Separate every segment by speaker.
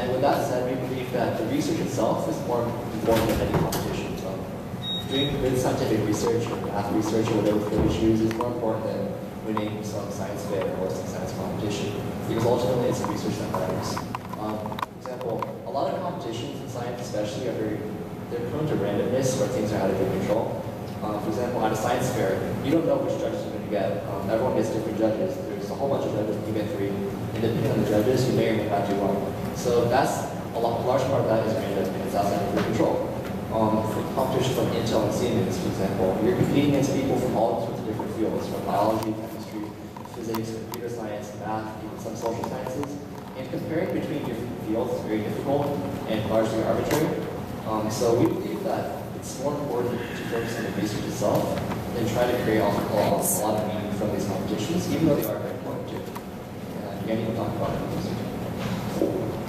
Speaker 1: And with that said, we believe that the research itself is more important than any competition. So doing good scientific research or math research or whatever field you choose is more important than winning some science fair or some science competition, because ultimately it's the research that matters. For example, a lot of competitions in science especially they're prone to randomness where things are out of your control. For example, at a science fair, you don't know which judges you're going to get. Everyone gets different judges. There's a whole bunch of judges, you get 3. And depending on the judges, you may or may not do well. So that's a large part of that is random and it's outside of your control. For competitions like Intel and Siemens, for example, you're competing against people from all sorts of different fields, from biology, chemistry, physics, computer science, math, even some social sciences. And comparing between different fields is very difficult and largely arbitrary. So we believe that it's more important to focus on the research itself than try to create a lot of meaning from these competitions, even though they are very important too. Again, you can talk about it.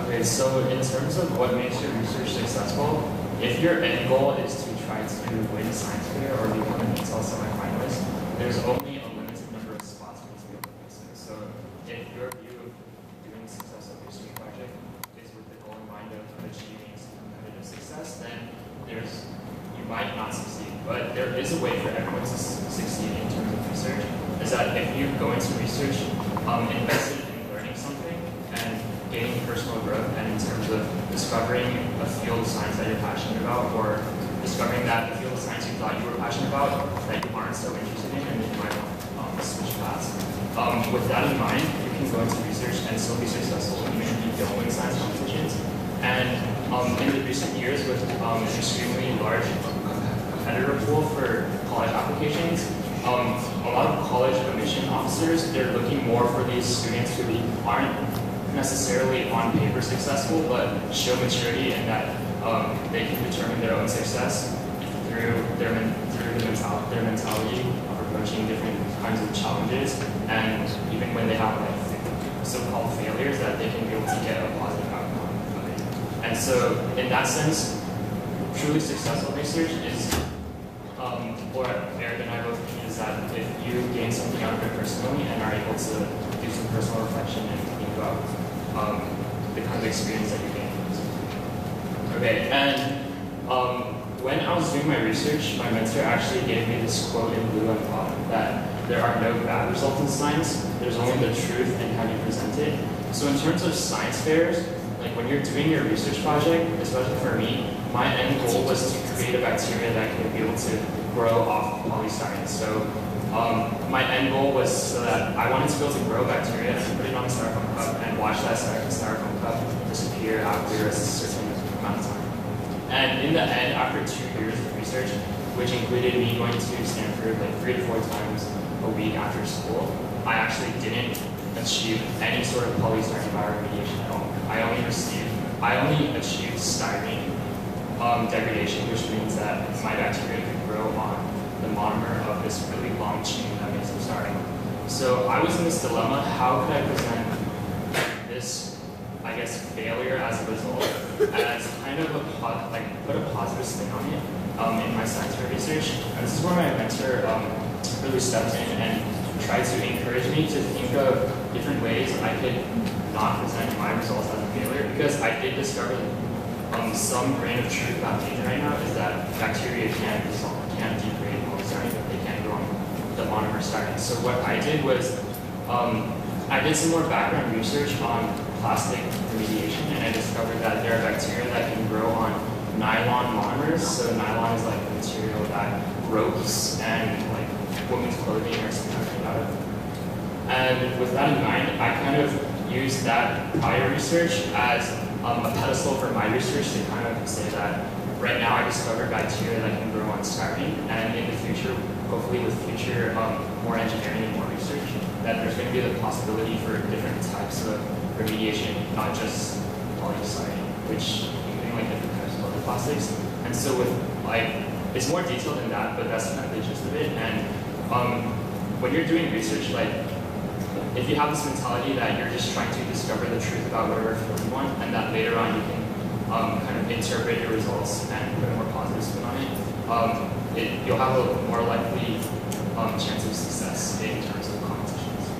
Speaker 2: Okay, so in terms of what makes your research successful, if your end goal is to try to win a science fair or become an Intel semi-finalist, there's only a limited number of spots for you to be able to place in. So if your view of doing a successful research project is with the goal in mind of achieving some competitive success, then you might not succeed. But there is a way for everyone to succeed in terms of research, is that if you go into research invested in learning something and gaining personal growth, and in terms of discovering a field of science that you're passionate about, or discovering that the field of science you thought you were passionate about that you aren't so interested in, and you might want to switch paths. With that in mind, you can go into research and still be successful even if you don't win science competitions. And in the recent years, with an extremely large competitor pool for college applications, a lot of college admission officers, they're looking more for these students who aren't necessarily on paper successful, but show maturity and that they can determine their own success through their mentality of approaching different kinds of challenges, and even when they have like so-called failures, that they can be able to get a positive outcome of it. And so, in that sense, truly successful research is, or Eric and I both think, is that if you gain something out of it personally and are able to do some personal reflection and think about the kind of experience that you gain. Okay, and when I was doing my research, my mentor actually gave me this quote in blue on the bottom that there are no bad results in science, there's only the truth and how you present it. So in terms of science fairs, like when you're doing your research project, especially for me, my end goal was to create a bacteria that could be able to grow off polystyrene. So my end goal was so that I wanted to be able to grow bacteria and put it on a styrofoam cup and watch that styrofoam cup disappear after a certain amount of time. And in the end, after 2 years of research, which included me going to Stanford like 3 to 4 times a week after school, I actually didn't achieve any sort of polystyrene bioremediation at all. I only achieved styrene degradation, which means that my bacteria could grow on the monomer of this really long chain that makes up styrene. So I was in this dilemma: how could I present this, I guess, failure as a result, as kind of put a positive spin on it in my science fair research? And this is where my mentor really stepped in and tried to encourage me to think of different ways I could not present my results as a failure, because I did discover some grain of truth about nature right now is that bacteria can degrade polystyrene, but they can grow on the monomer styrene. So what I did was I did some more background research on plastic remediation, and I discovered that there are bacteria that can grow on nylon monomers. So nylon is like the material that ropes and like women's clothing or something like that. And with that in mind, I kind of used that prior research as a pedestal for my research to kind of say that right now I discovered bacteria that can grow on styrene, and in the future, hopefully with future more engineering and more research, that there's going to be the possibility for different types of remediation, not just polystyrene, which including like different types of other plastics. And so with it's more detailed than that, but that's kind of the gist of it. And when you're doing research, if you have this mentality that you're just trying to discover the truth about whatever field you want, and that later on you can kind of interpret your results and put a more positive spin on it, you'll have a more likely chance of success in terms of competitions.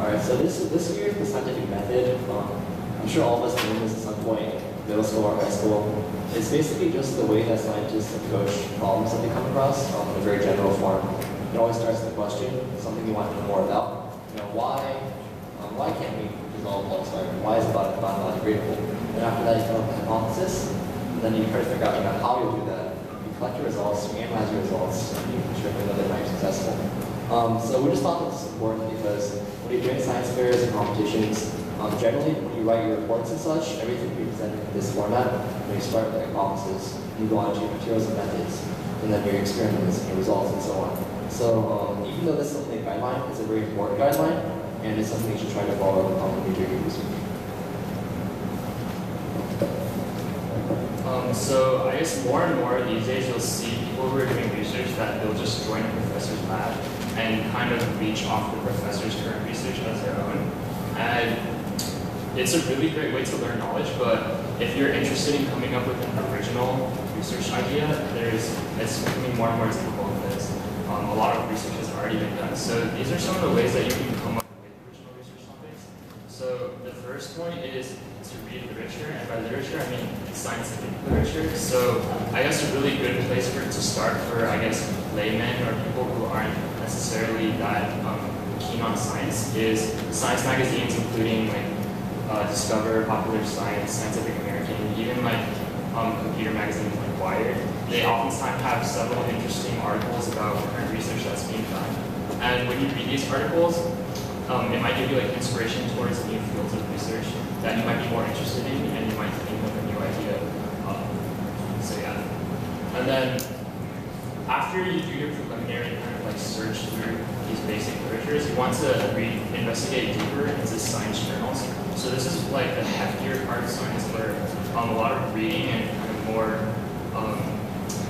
Speaker 1: Alright, so this here is the scientific method. I'm sure all of us learned this at some point, middle school or high school. It's basically just the way that scientists approach problems that they come across in a very general form. It always starts with a question, something you want to know more about. Why can't we dissolve blood experiment? Why is blood not degradable? And after that, you come up with a hypothesis, and then you try to figure out how you'll do that. You collect your results, you analyze your results, and you ensure that they might be successful. So we just thought that this is important because when you're doing science fairs and competitions, generally when you write your reports and such, everything will be presented in this format. When you start with hypothesis, you go on to your materials and methods, and then your experiments and your results and so on. So even though this is only a guideline, it's a very important guideline, and it's something you should try to follow when you're doing your research.
Speaker 2: So I guess more and more these days you'll see people who are doing research that they'll just join a professor's lab and kind of leech off the professor's current research as their own. And it's a really great way to learn knowledge, but if you're interested in coming up with an original research idea, it's becoming more and more difficult because a lot of research has already been done. So these are some of the ways that you can come up with original research topics. So the first point is to read literature, and by literature I mean scientific literature. So I guess a really good place to start for, I guess, laymen or people who aren't necessarily that keen on science is science magazines, including like Discover, Popular Science, Scientific American, even like computer magazines like Wired. They oftentimes have several interesting articles about current research that's being done. And when you read these articles, it might give you like inspiration towards new fields of research that you might be more interested in, and you might think of a new idea. So yeah. And then after you do your preliminary kind of like search through these basic literatures, you want to investigate deeper into science journals. So this is like the heftier part of science where a lot of reading and kind of more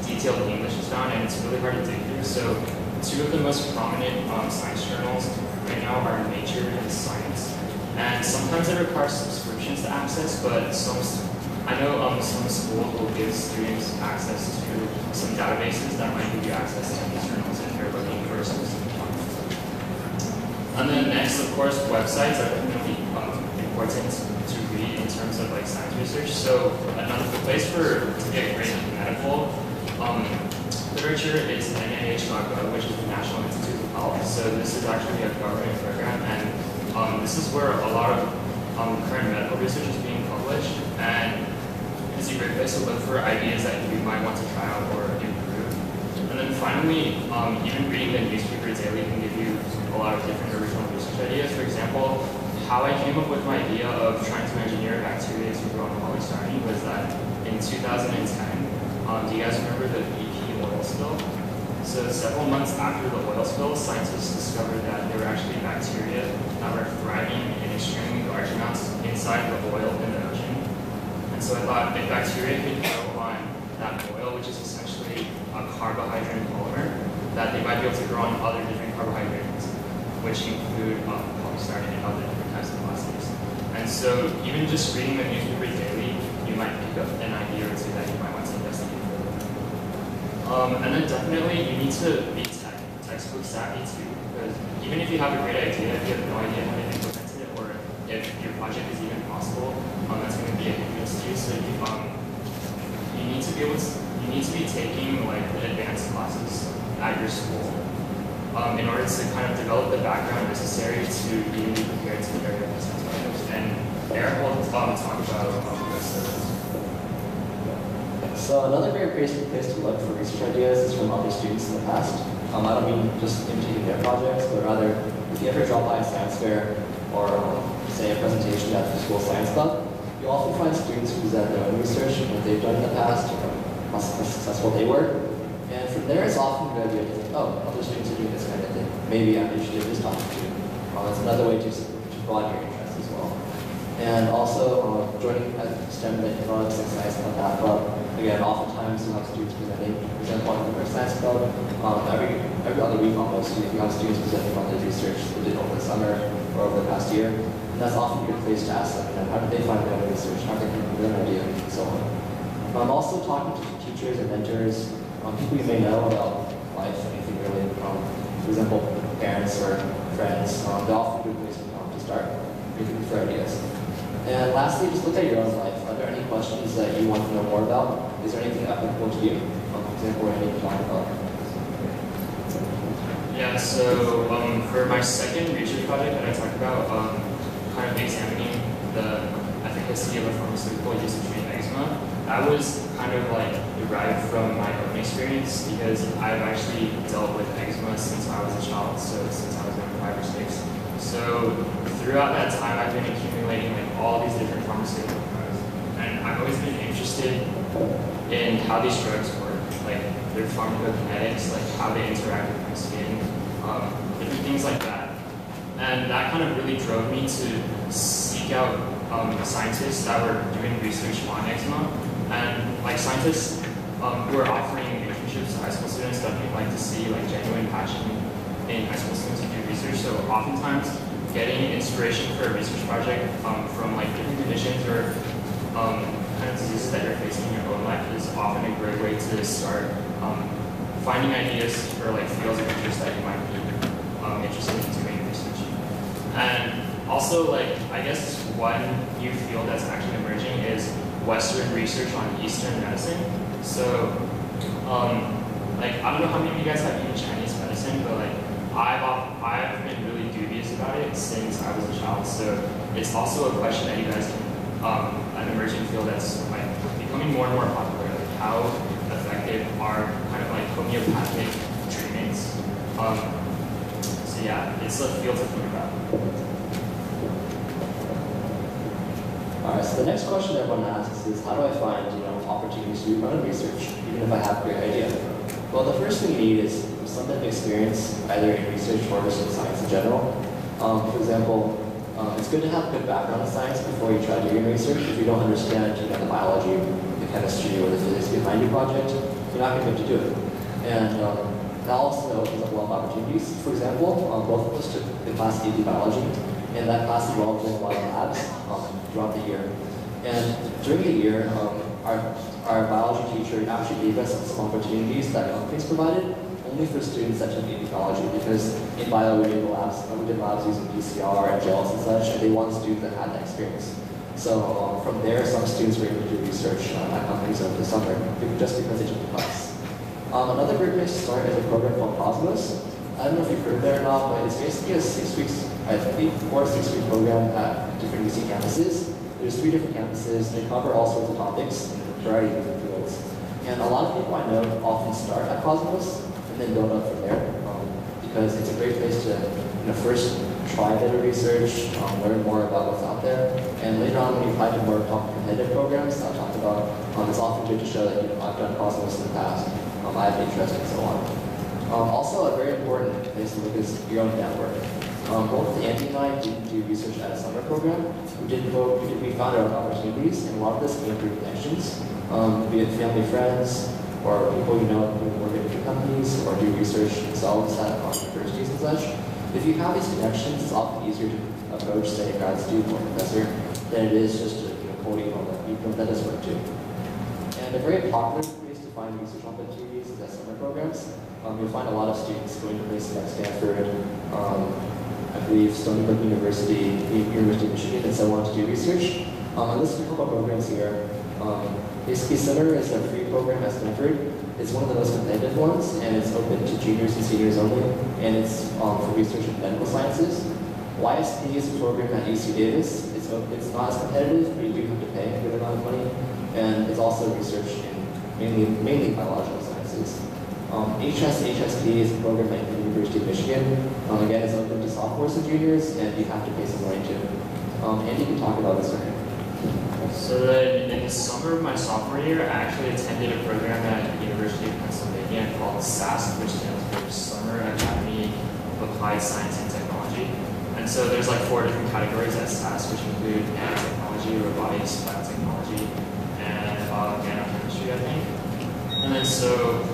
Speaker 2: detailed English is found, and it's really hard to dig through. So two of the most prominent science journals right now are Nature and Science. And sometimes it requires subscriptions to access, but I know some schools will give students access to some databases that might give you access to these journals if you're looking for a specific one. And then next, of course, websites are definitely important to read in terms of like science research. So another place to get great medical literature is NIH.gov, which is the National Institute of Health. So this is actually a government program, and this is where a lot of current medical research is being published, and it's a great place to look for ideas that you might want to try out or improve. And then finally, even reading the newspaper daily can give you a lot of different original research ideas. For example, how I came up with my idea of trying to engineer bacteria to grow on polystyrene was that in 2010, do you guys remember the BP oil spill? So several months after the oil spill, scientists discovered that there were actually bacteria that were thriving in extremely large amounts inside the oil in the ocean. And so I thought if bacteria could grow on that oil, which is essentially a carbohydrate polymer, that they might be able to grow on other different carbohydrates, which include polystyrene and other different types of plastics. And so even just reading the newspaper daily, you might pick up an idea or two that you might want to investigate further. And then definitely you need to be textbook savvy too, because even if you have a great idea, if you have no idea how to implement it, or if your project is even possible, that's going to be a hindrance to you. So you need to be taking like advanced classes at your school in order to kind of develop the background necessary to even be prepared to carry out these projects. And Eric will talk about this.
Speaker 1: So another great place to look for research ideas is from other students in the past. I don't mean just imitating their projects, but rather if you ever drop by a science fair or say a presentation at the school science club, you'll often find students who present their own research, what they've done in the past, or how successful they were. And from there, it's often a good idea to think, oh, other students are doing this kind of thing. Maybe I should do this topic too. It's another way to broaden your interest as well. And also, joining STEM clubs and science club that club. Again, oftentimes you'll have students presenting. For example, on the science club, every other week almost, you have students presenting on their research they did over the summer or over the past year. And that's often a good place to ask them, how did they find their own research, how did they come up with their idea, and so on. I'm also talking to teachers and mentors, people you may know about life, anything really. For example, parents or friends. They're often a good place to you're looking for ideas. And lastly, just look at your own life. Are there any questions that you want to know more about? Is there anything applicable to you? For example, what I need to talk about.
Speaker 2: Yeah, so for my second research project that I talked about, kind of examining the efficacy of a pharmaceutical used to treat eczema, that was kind of like derived from my own experience because I've actually dealt with eczema since I was a child, so since I was like 5 or 6. So throughout that time, I've been accumulating like all these different pharmaceutical drugs, and I've always been interested in how these drugs work, like their pharmacokinetics, like how they interact with my skin, different things like that. And that kind of really drove me to seek out scientists that were doing research on eczema, and like scientists who are offering internships to high school students definitely like to see like genuine passion in high school students who do research. So oftentimes getting inspiration for a research project from like different conditions or kind of diseases that you're facing in your own life is often a great way to start finding ideas for like fields of interest that you might be interested in doing research. And also, like, I guess one new field that's actually emerging is Western research on Eastern medicine. So, like, I don't know how many of you guys have eaten Chinese medicine, but like, I've been really dubious about it since I was a child. So it's also a question that you guys can, an emerging field that's like becoming more and more popular. Like, how effective are kind of like homeopathic treatments? So yeah, it's a field to think about.
Speaker 1: Alright, so the next question everyone asks is, how do I find, opportunities to do my own research, even if I have a great idea? Well, the first thing you need is some bit of experience, either in research or just in science in general. For example, it's good to have a good background in science before you try doing research. If you don't understand, the biology, the chemistry, or the physics behind your project, you're not going to be able to do it. And that also opens up a lot of opportunities. For example, both of us took the class AD biology, and that class involved doing a lot of labs throughout the year. And during the year, our biology teacher actually gave us some opportunities that companies provided only for students that took AD biology, because in bio we did labs using PCR and gels and such, and they wanted students that had that experience. So from there, some students were able to do research at companies over the summer just because they took the class. Another great place to start is a program called Cosmos. I don't know if you've heard of it or not, but it's basically a 6 weeks, I think 4 or 6 week program at different UC campuses. There's 3 different campuses. They cover all sorts of topics in a variety of different fields. And a lot of people I know often start at Cosmos and then build up from there, because it's a great place to first try a bit of research, learn more about what's out there, and later on when you apply to more competitive programs that I talked about, it's often good to show that I've done Cosmos in the past, I have interest and so on. Also, a very important place to look is your own network. Both Andy and I didn't do research at a summer program. We found our own opportunities, and a lot of this came through connections, be it family, friends, or people who work at different companies, or do research themselves at universities and such. If you have these connections, it's often easier to approach, say, a grad student or professor than it is just to cold email them, even though that does work too. And a very popular place to find research opportunities is at summer programs. You'll find a lot of students going to places like Stanford, I believe Stony Brook University, University of Michigan, and so on to do research. And this is a couple of programs here. Basically, Summer is a free program at Stanford. It's one of the most competitive ones, and it's open to juniors and seniors only, and it's for research in medical sciences. YSP is a program at UC Davis. It's not as competitive, but you do have to pay a good amount of money, and it's also research in mainly biological sciences. HSP is a program at the University of Michigan. Again, it's open to sophomores and juniors, and you have to pay some money too. Andy can talk about this right now.
Speaker 2: So then in the summer of my sophomore year, I actually attended a program at the University of Pennsylvania called SAST, which stands for Summer Academy of Applied Science and Technology. And so there's like 4 different categories at SAST, which include nanotechnology, robotics, biotechnology, and nanochemistry, I think. And then so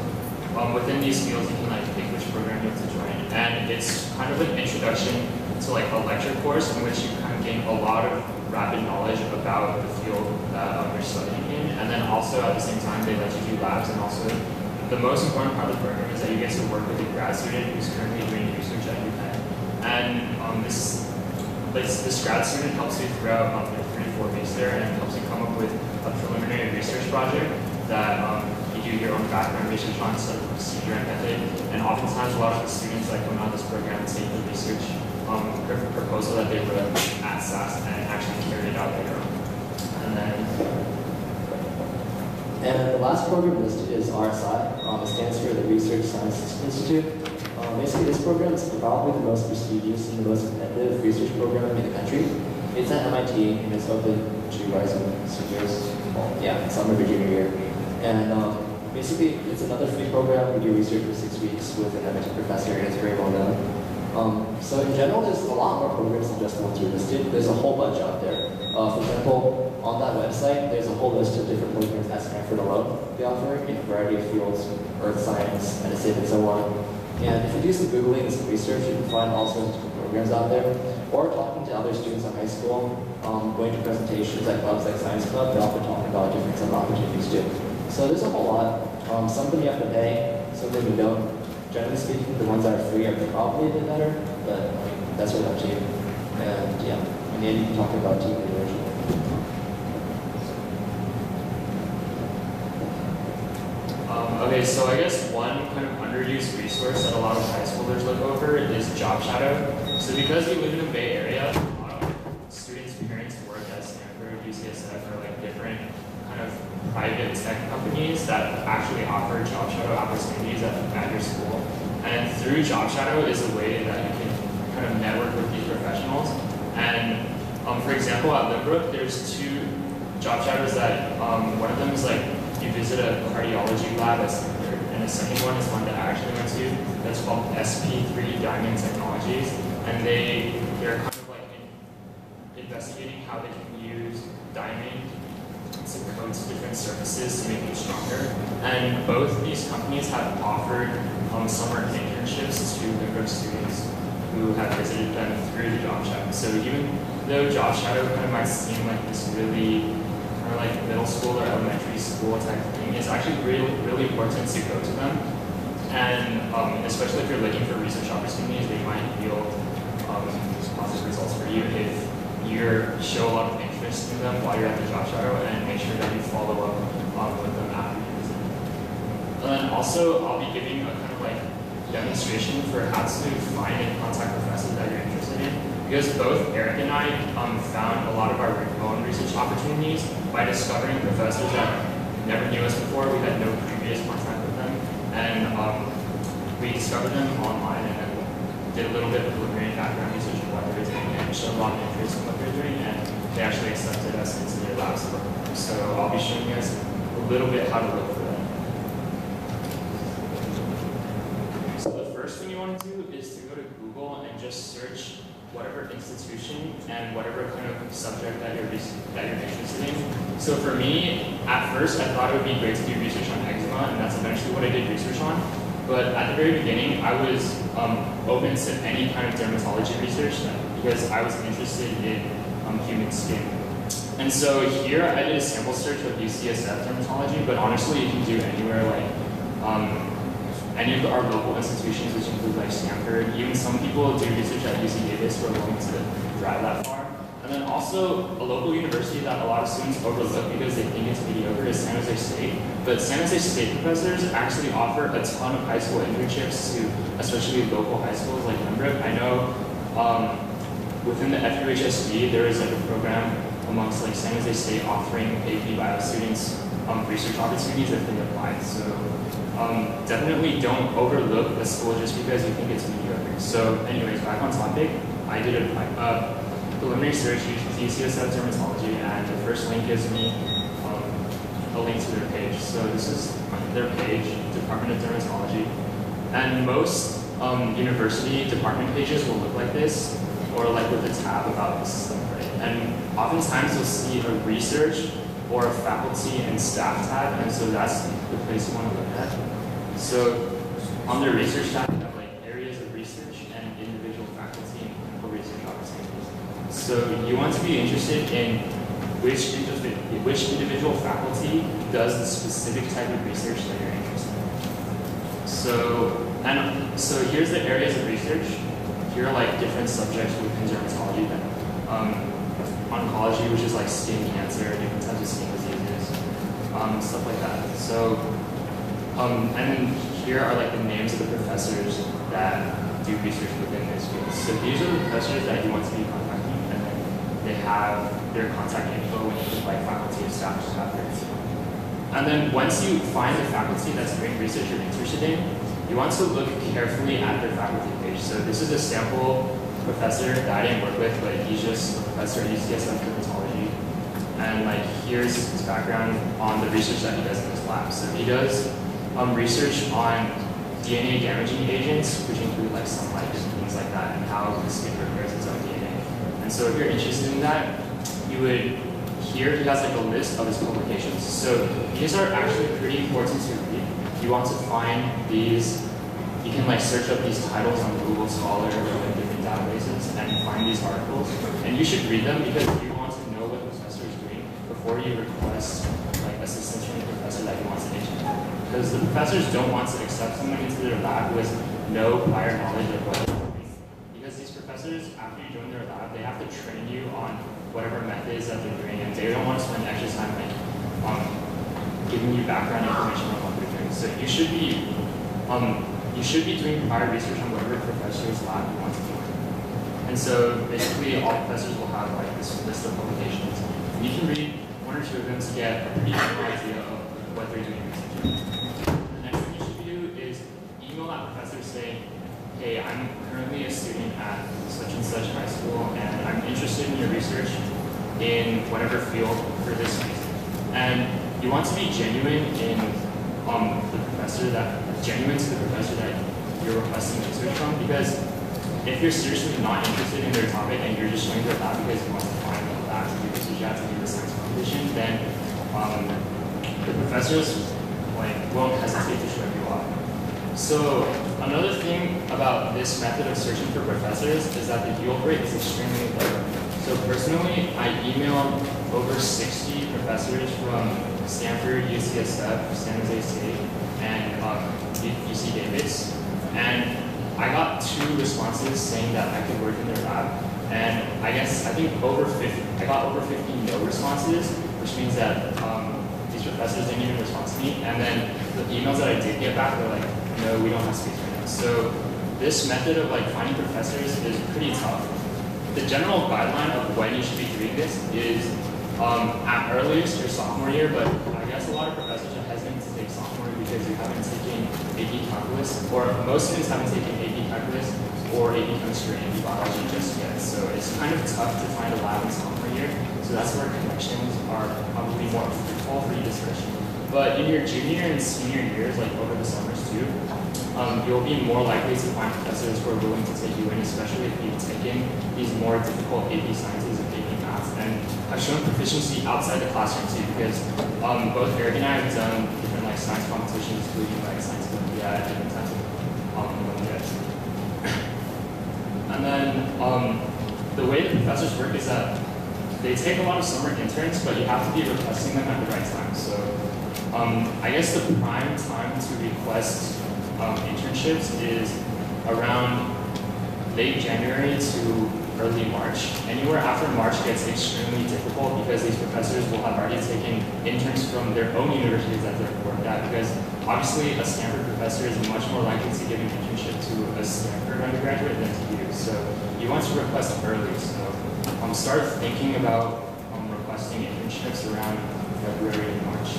Speaker 2: within these fields, you can like pick which program you want to join. And it's kind of an introduction to like a lecture course in which you kind of gain a lot of rapid knowledge about the field that you're studying in. And then also at the same time, they let you do labs. And also the most important part of the program is that you get to work with a grad student who's currently doing research at UPenn. And this grad student helps you throughout your 3 to 4 weeks there and helps you come up with a preliminary research project that you do your own background research on, so procedure and method. And oftentimes a lot of the students that come out of this program take the research proposal that they wrote at SAS and actually carry it out later on.
Speaker 1: And the last program listed is RSI. It stands for the Research Science Institute. Basically, this program is probably the most prestigious and the most competitive research program in the country. It's at MIT, and it's open to rising seniors. Well, yeah, some of your junior year. And basically, it's another free program. We do research for 6 weeks with an MIT professor, and it's very well known. So in general, there's a lot more programs than just the ones we listed. There's a whole bunch out there. For example, on that website, there's a whole list of different programs at Stanford alone they offer in a variety of fields, earth science, medicine, and so on. And if you do some Googling and some research, you can find all sorts of different programs out there. Or talking to other students in high school, going to presentations at clubs like Science Club, they often talk about different summer opportunities too. So there's a whole lot. Some of them you have to pay, some of them you don't. Generally speaking, the ones that are free are probably a bit better, but that's really up to you. And yeah, in the end, you can talk about team leadership.
Speaker 2: Okay, so I guess one kind of underused resource that a lot of high schoolers look over is Job Shadow. So because we live in the Bay Area, a lot of students' parents work at Stanford, UCSF, or like different kind of private tech companies that actually offer Job Shadow opportunities at your school. And through Job Shadow is a way that you can kind of network with these professionals. And for example, at Lynbrook, there's 2 Job Shadows that one of them is like you visit a cardiology lab at Stanford, and the second one is one that I actually went to that's called SP3 Diamond Technologies, and they're kind of like investigating how they can use diamond to coat different surfaces to make them stronger. And both these companies have offered summer internships to Lynbrook students who have visited them through the Job Shadow. So even though Job Shadow kind of might seem like this really or like middle school or elementary school type thing, it's actually really important to go to them. And especially if you're looking for research opportunities, they might yield positive results for you if you show a lot of interest in them while you're at the Job Shadow, and make sure that you follow up with them after you visit. And then also, I'll be giving a kind of like demonstration for how to find and contact professors that you're interested in. Because both Eric and I found a lot of our own research opportunities by discovering professors that never knew us before. We had no previous contact with them. And we discovered them online and then did a little bit of preliminary background research of what they were doing and showed a lot of interest in what they were doing. And they actually accepted us into their labs program. So I'll be showing you guys a little bit how to look for them. So the first thing you want to do is to go to Google and just search whatever institution and whatever kind of subject that you're interested in. So for me, at first, I thought it would be great to do research on eczema, and that's eventually what I did research on. But at the very beginning, I was open to any kind of dermatology research because I was interested in human skin. And so here, I did a sample search of UCSF dermatology, but honestly, you can do anywhere like any of our local institutions, which include like Stanford. Even some people do research at UC Davis who are willing to drive that far. And then also a local university that a lot of students overlook because they think it's mediocre is San Jose State. But San Jose State professors actually offer a ton of high school internships to especially local high schools like Lynbrook. I know within the FUHSD, there is like a program amongst like San Jose State offering AP Bio students research opportunities if they apply. So definitely don't overlook a school just because you think it's mediocre. So anyways, back on topic, I did a preliminary search using UCSF dermatology, and the first link gives me a link to their page. So this is their page, Department of Dermatology. And most university department pages will look like this, or like with a tab about this stuff, right? And oftentimes you'll see a research or a faculty and staff tab, and so that's the place you want to look at. So on the research tab, you have like areas of research and individual faculty and clinical research opportunities. So you want to be interested in which individual faculty does the specific type of research that you're interested in. So here's the areas of research. Here are like different subjects within dermatology that oncology, which is like skin cancer, different types of skin diseases, stuff like that. So, and here are like the names of the professors that do research within this field. So these are the professors that you want to be contacting, and then they have their contact info when you click like faculty and staff chapters. And then once you find the faculty that's doing research you're interested in, you want to look carefully at their faculty page. So this is a sample professor that I didn't work with, but he's just a professor at UCSF dermatology. And like here's his background on the research that he does in his lab. So he does research on DNA damaging agents, which include like sunlight and things like that, and how the skin repairs its own DNA. And so if you're interested in that, you would, here he has like a list of his publications. So these are actually pretty important to read. You want to find these, you can like search up these titles on Google Scholar or like different databases and find these articles. And you should read them because you want to know what the professor is doing before you request like assistance from the professor that you want to interview. Because the professors don't want to accept someone into their lab who has no prior knowledge of what they're doing. Because these professors, after you join their lab, they have to train you on whatever methods that they're doing, and they don't want to spend extra time like giving you background information on what they're doing. So you should be doing prior research on whatever professor's lab you want to join. And so basically all professors will have like this list of publications. And you can read one or two of them to get a pretty general idea of what they're doing research on. The next thing you should do is email that professor saying, hey, I'm currently a student at such and such high school, and I'm interested in your research in whatever field for this reason. And you want to be genuine in genuine to the professor that you're requesting research from, because if you're seriously not interested in their topic and you're just showing their lab because you want to find a lab to do research, you have to do the science competition, then the professors won't hesitate to show you off. So another thing about this method of searching for professors is that the yield rate is extremely low. So personally, I emailed over 60 professors from Stanford, UCSF, San Jose State, and UC Davis, and I got 2 responses saying that I could work in their lab, and I think I got over 50 no responses, which means that these professors didn't even respond to me, and then the emails that I did get back were like, no, we don't have space right now. So this method of like finding professors is pretty tough. The general guideline of when you should be doing this is at earliest your sophomore year, but I guess a lot of professors are hesitant to take sophomore year because you haven't taken AP Calculus, or most students haven't taken AP Calculus or AP Chemistry or AP Biology just yet. So it's kind of tough to find a lab in sophomore year. So that's where connections are probably more fruitful for you to search. But in your junior and senior years, like over the summers too, you'll be more likely to find professors who are willing to take you in, especially if you've taken these more difficult AP Sciences and AP Maths. And I've shown proficiency outside the classroom too, because both Eric and I have done different like science competitions, including like science Olympiad, different types of Olympiads. And then the way the professors work is that they take a lot of summer interns, but you have to be requesting them at the right time. So I guess the prime time to request internships is around late January to early March. Anywhere after March gets extremely difficult because these professors will have already taken interns from their own universities that they've worked at, because obviously a Stanford professor is much more likely to give an internship to a Stanford undergraduate than to you. So you want to request early. So start thinking about requesting internships around February and March.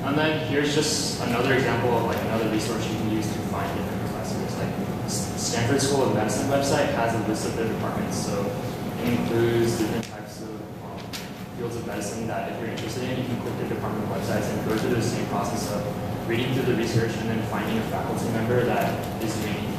Speaker 2: And then here's just another example of like another resource you can use to find different professors. Like Stanford School of Medicine website has a list of their departments, so it includes different types of fields of medicine that if you're interested in, you can click their department websites and go through the same process of reading through the research and then finding a faculty member that is doing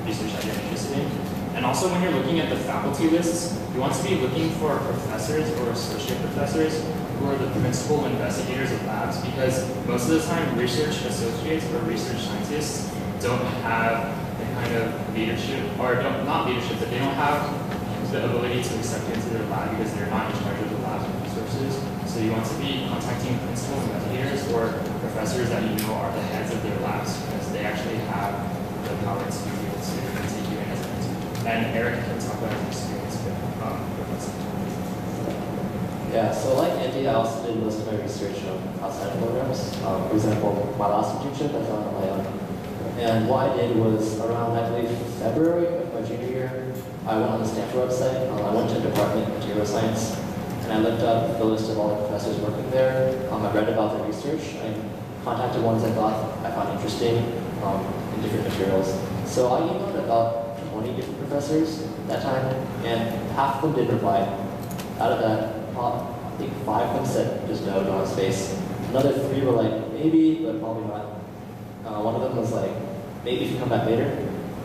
Speaker 2: research that you're interested in. And also when you're looking at the faculty lists, you want to be looking for professors or associate professors who are the principal investigators of labs, because most of the time research associates or research scientists don't have the kind of leadership, or not leadership, but they don't have the ability to accept you into their lab because they're not in charge of the lab's resources. So you want to be contacting principal investigators or professors that you know are the heads of their labs, because they actually have the power to be able to take you in as an intern. And Eric can talk about his experience with
Speaker 1: Yeah, so like Andy, I also did most of my research outside of programs. For example, my last internship I found on my own. And what I did was around, I believe, February of my junior year, I went on the Stanford website. I went to the Department of Material Science, and I looked up the list of all the professors working there. I read about their research. I contacted ones I thought I found interesting in different materials. So I emailed about 20 different professors that time, and half of them did reply. Out of that, I think 5 of them said just no, don't have space. Another 3 were like, maybe, but probably not. One of them was like, maybe if you come back later.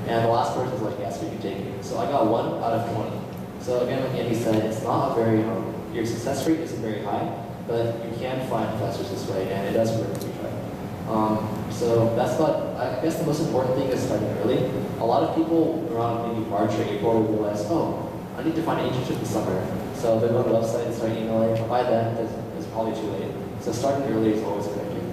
Speaker 1: And the last person was like, yes, we can take you. So I got 1 out of 20. So again, like Andy said, it's not a very, your success rate isn't very high, but you can find professors this way, and it does work if you try. So that's what, I guess the most important thing is starting early. A lot of people around maybe March or April will realize, oh, I need to find an internship this summer. So they go on the website and start emailing. By then, it's probably too late. So starting early is always a good idea.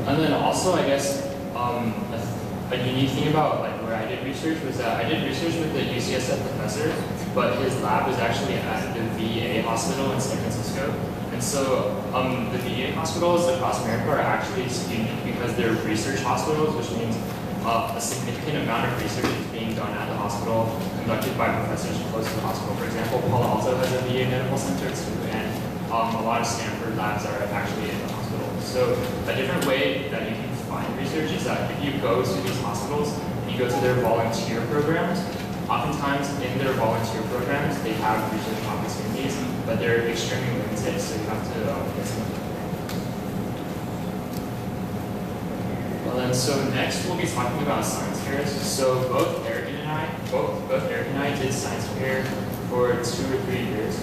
Speaker 2: And then also, I guess, a unique thing about like where I did research was that I did research with the UCSF professor, but his lab was actually at the VA hospital in San Francisco. And so the VA hospitals across America are actually unique because they're research hospitals, which means a significant amount of research is being done at the hospital, conducted by professors close to the hospital. For example, Palo Alto has a VA medical center too, and a lot of Stanford labs are actually in the hospital. So a different way that you can find research is that if you go to these hospitals and you go to their volunteer programs, oftentimes in their volunteer programs they have research opportunities, but they're extremely limited, so you have to get some. Well then, so next we'll be talking about science fairs. So both Eric and I did science fair for 2 or 3 years.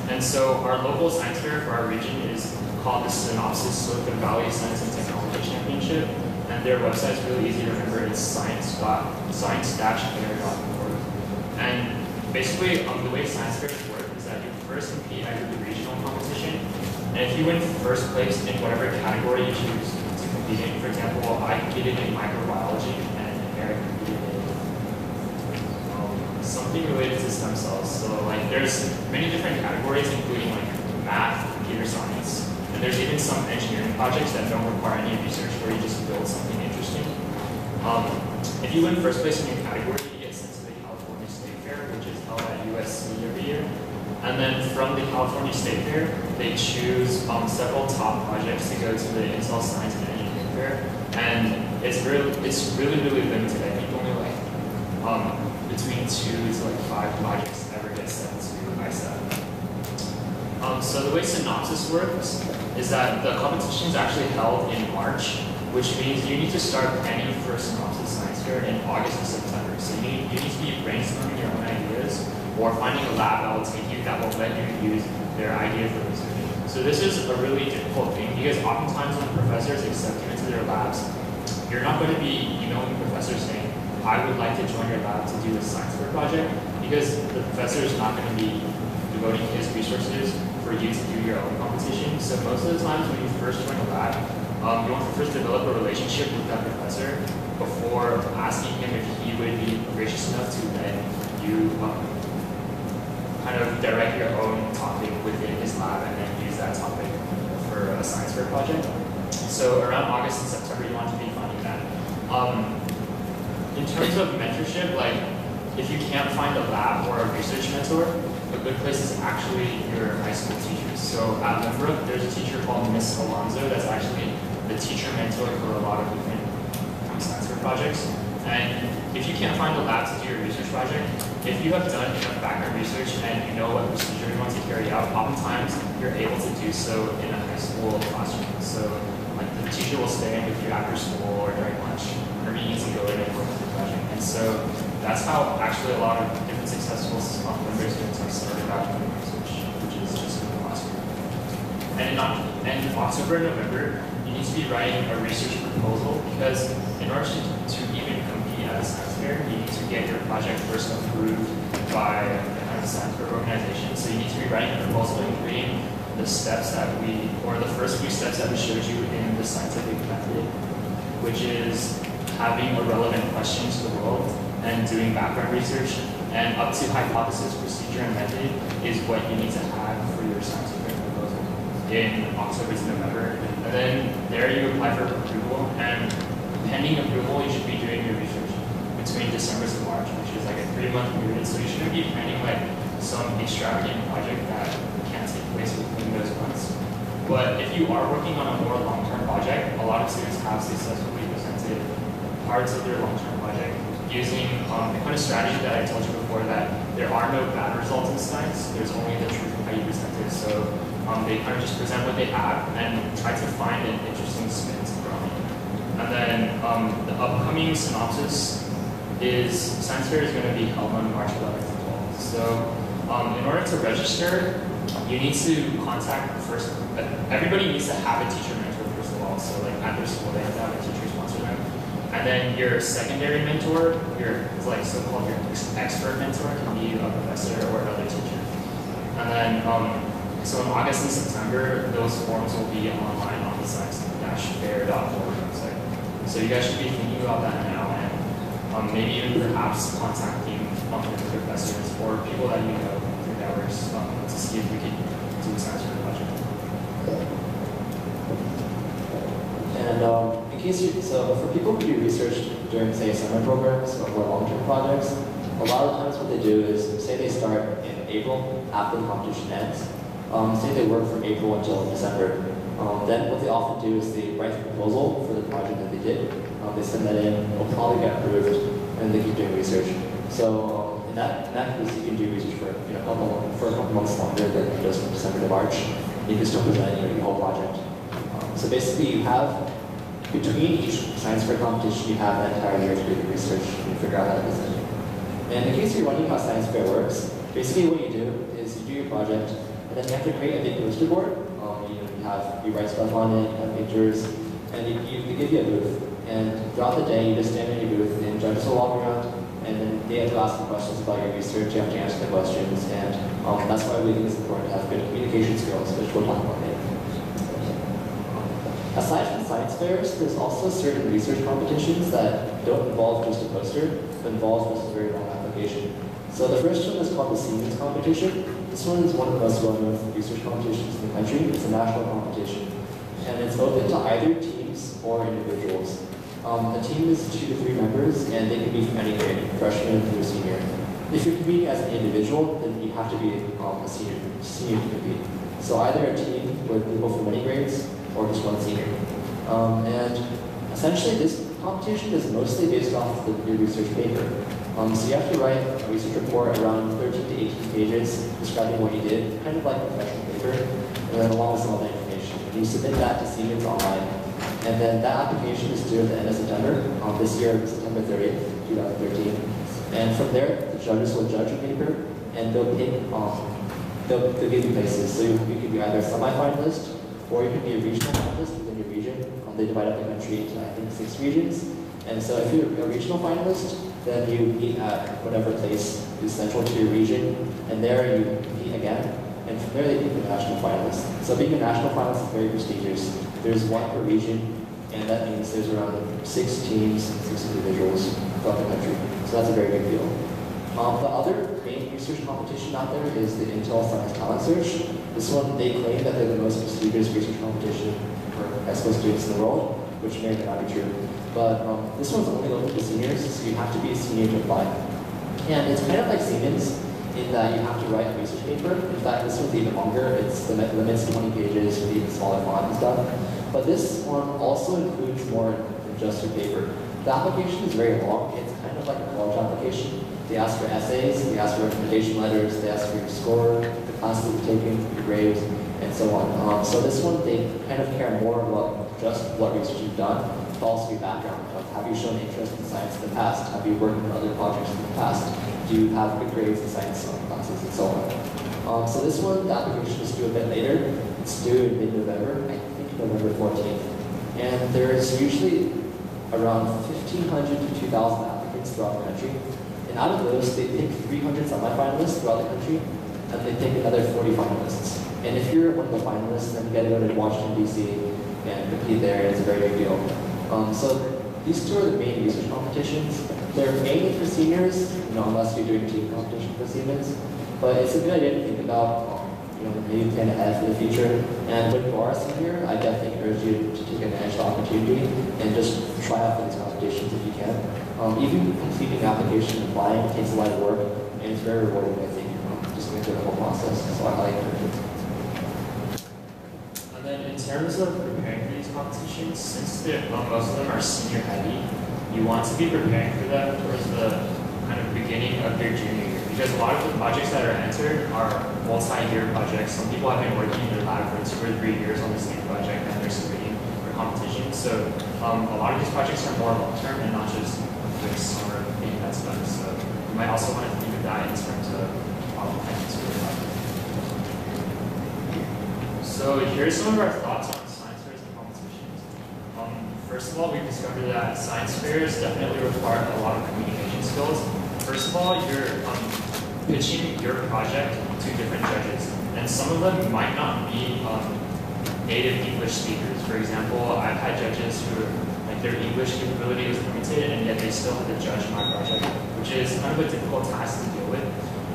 Speaker 2: And so our local science fair for our region is called the Synopsys Silicon Valley Science and Technology Championship. And their website is really easy to remember. It's science-fair.org. And basically, the way science fairs work is that you first compete at the regional competition. And if you win first place in whatever category you choose to compete in, for example, I competed in microbiology and Eric competed in something related to stem cells. So like there's many different categories, including like math, computer science, and there's even some engineering projects that don't require any research where you just build something interesting. If you win first place in your category, you get sent to the California State Fair, which is held at USC every year. And then from the California State Fair, they choose several top projects to go to the Intel Science and Engineering Fair. And it's really limited. I think only like between 2 to like 5 projects ever get sent to ISAT. So the way Synopsys works is that the competition is actually held in March, which means you need to start planning for Synopsys Science Fair in August and September. So you need to be brainstorming your own ideas or finding a lab that will take you, that will let you use their idea for research. So this is a really difficult thing because oftentimes when professors accept you into their labs, you're not going to be emailing the professor saying, I would like to join your lab to do a science fair project, because the professor is not going to be devoting his resources for you to do your own competition. So most of the times when you first join a lab, you want to first develop a relationship with that professor before asking him if he would be gracious enough to let you kind of direct your own topic within his lab and then use that topic for a science fair project. So around August and September, you want to be finding that. In terms of mentorship, like if you can't find a lab or a research mentor, a good place is actually your high school teachers. So at Lynbrook, there's a teacher called Miss Alonzo that's actually the teacher mentor for a lot of different science fair projects. And if you can't find a lab to do your research project, if you have done enough background research and you know what procedure you want to carry out, oftentimes you're able to do so in a high school classroom. So like the teacher will stay in with you after school or during lunch, whenever you need to go in and work on the project. And so that's how actually a lot of different successful members have started out doing research, which is just in the classroom. And in October and November, you need to be writing a research proposal, because in order to even compete at a science fair, you need to get your project first approved by a science fair organization. So you need to be writing a proposal including the steps that the first few steps that we showed you in the scientific method, which is having a relevant question to the world and doing background research, and up to hypothesis, procedure, and method is what you need to have for your science fair proposal in October to November. And then there you apply for approval, and pending approval, you should be doing your research between December to March, which is like a 3-month period. So you shouldn't be planning like some extravagant project that can't take place within those months. But if you are working on a more long-term project, a lot of students have successfully presented parts of their long-term project using the kind of strategy that I told you before, that there are no bad results in science, there's only the truth of how you present it. So they kind of just present what they have and try to find an interesting spin to throw in. And then the upcoming synopsis is science fair is going to be held on March 11th and 12th. So in order to register, you need to contact first, everybody needs to have a teacher mentor first of all. So like at their school, they have to have a teacher sponsor them. And then your secondary mentor, your like so-called your expert mentor can be a professor or another teacher. And then, so in August and September, those forms will be online on the science-fair.org website. So you guys should be thinking about that now, and maybe even perhaps contacting the professors or people that you know through networks to see if we can do a science fair project.
Speaker 1: And in case you, so for people who do research during, say, summer programs or more long-term projects, a lot of times what they do is, say they start in April after the competition ends. Say they work from April until December. Then what they often do is they write the proposal for the project that they did. They send that in, it'll probably get approved, and they keep doing research. So in that case, you can do research for a couple months longer than just from December to March. You can still present your whole project. So basically, you have between each science fair competition, you have that entire year to do the research and figure out how to present it. And in case you're wondering how science fair works, basically what you do is you do your project, and then you have to create a big poster board. You write stuff on it, you have pictures, and they give you a booth. And throughout the day, you just stand in your booth, and judges will walk around, and then they have to ask you questions about your research. You have to answer the questions, and that's why we think it's important to have good communication skills, which we'll talk about later. Aside from science fairs, there's also certain research competitions that don't involve just a poster, but involve just a very long application. So the first one is called the Siemens competition. This one is one of the most well-known research competitions in the country. It's a national competition. And it's open to either teams or individuals. The team is 2 to 3 members, and they can be from any grade, freshman through senior. If you're competing as an individual, then you have to be a senior to compete. So either a team with people from many grades, or just one senior. And essentially, this competition is mostly based off of your research paper. So you have to write a research report around 13 to 18 pages describing what you did, kind of like a professional paper, and then along with some other information. And you submit that to Siemens online. And then that application is due at the end of September, this year, September 30th, 2013. And from there, the judges will judge your paper, and they'll pick, they'll give you places. So you could be either a semi-finalist, or you could be a regional finalist within your region. They divide up the country into, I think, 6 regions. And so if you're a regional finalist, then you meet at whatever place is central to your region, and there you compete again. And from there, they pick the national finalist. So being a national finalist is very prestigious. There's one per region, and that means there's around 6 teams, 6 individuals throughout the country. So that's a very big deal. The other main research competition out there is the Intel Science Talent Search. This one, they claim that they're the most prestigious research competition for expo students in the world, which may or may not be true. But this one's only open to seniors, so you have to be a senior to apply. And it's kind of like Siemens in that you have to write a research paper. In fact, this one's even longer. It's the limit's 20 pages with even smaller font and stuff. But this one also includes more than just your paper. The application is very long. It's kind of like a college application. They ask for essays, they ask for recommendation letters, they ask for your score, the classes you've taken, your grades, and so on. So this one, they kind of care more about just what research you've done, but also your background. Have you shown interest in science in the past? Have you worked on other projects in the past? Do you have good grades in science classes, and so on. So this one, the application is due a bit later. It's due in mid-November, I think November 14th. And there's usually around 1,500 to 2,000 applicants throughout the country. And out of those, they pick 300 semi-finalists throughout the country, and they pick another 40 finalists. And if you're one of the finalists, then you get to go to Washington, D.C. and compete there, and it's a very big deal. So these two are the main research competitions. they're mainly for seniors, unless you're doing team competition for Siemens. But it's a good idea to think about, maybe plan ahead for the future. And when you are a senior, I definitely encourage you to take advantage of the opportunity and just try out for these competitions if you can. Even completing the application and applying takes a lot of work, and it's very rewarding, I think, just going through the whole process. So I highly encourage it.
Speaker 2: And then in terms of preparing for these competitions, since most of them are senior heavy, you want to be preparing for them towards the kind of beginning of your junior year. Because a lot of the projects that are entered are multi-year projects. Some people have been working in their lab for 2 or 3 years on the same project and they're submitting for competitions. So a lot of these projects are more long-term and not just a quick summer thing that's done. So you might also want to think of that in terms of planning to your project. So here's some of our thoughts on science fairs and competitions. First of all, we've discovered that science fairs definitely require a lot of communication skills. First of all, you're pitching your project to different judges, and some of them might not be native English speakers. For example, I've had judges who, their English capability was limited, and yet they still had to judge my project, which is kind of a difficult task to deal with.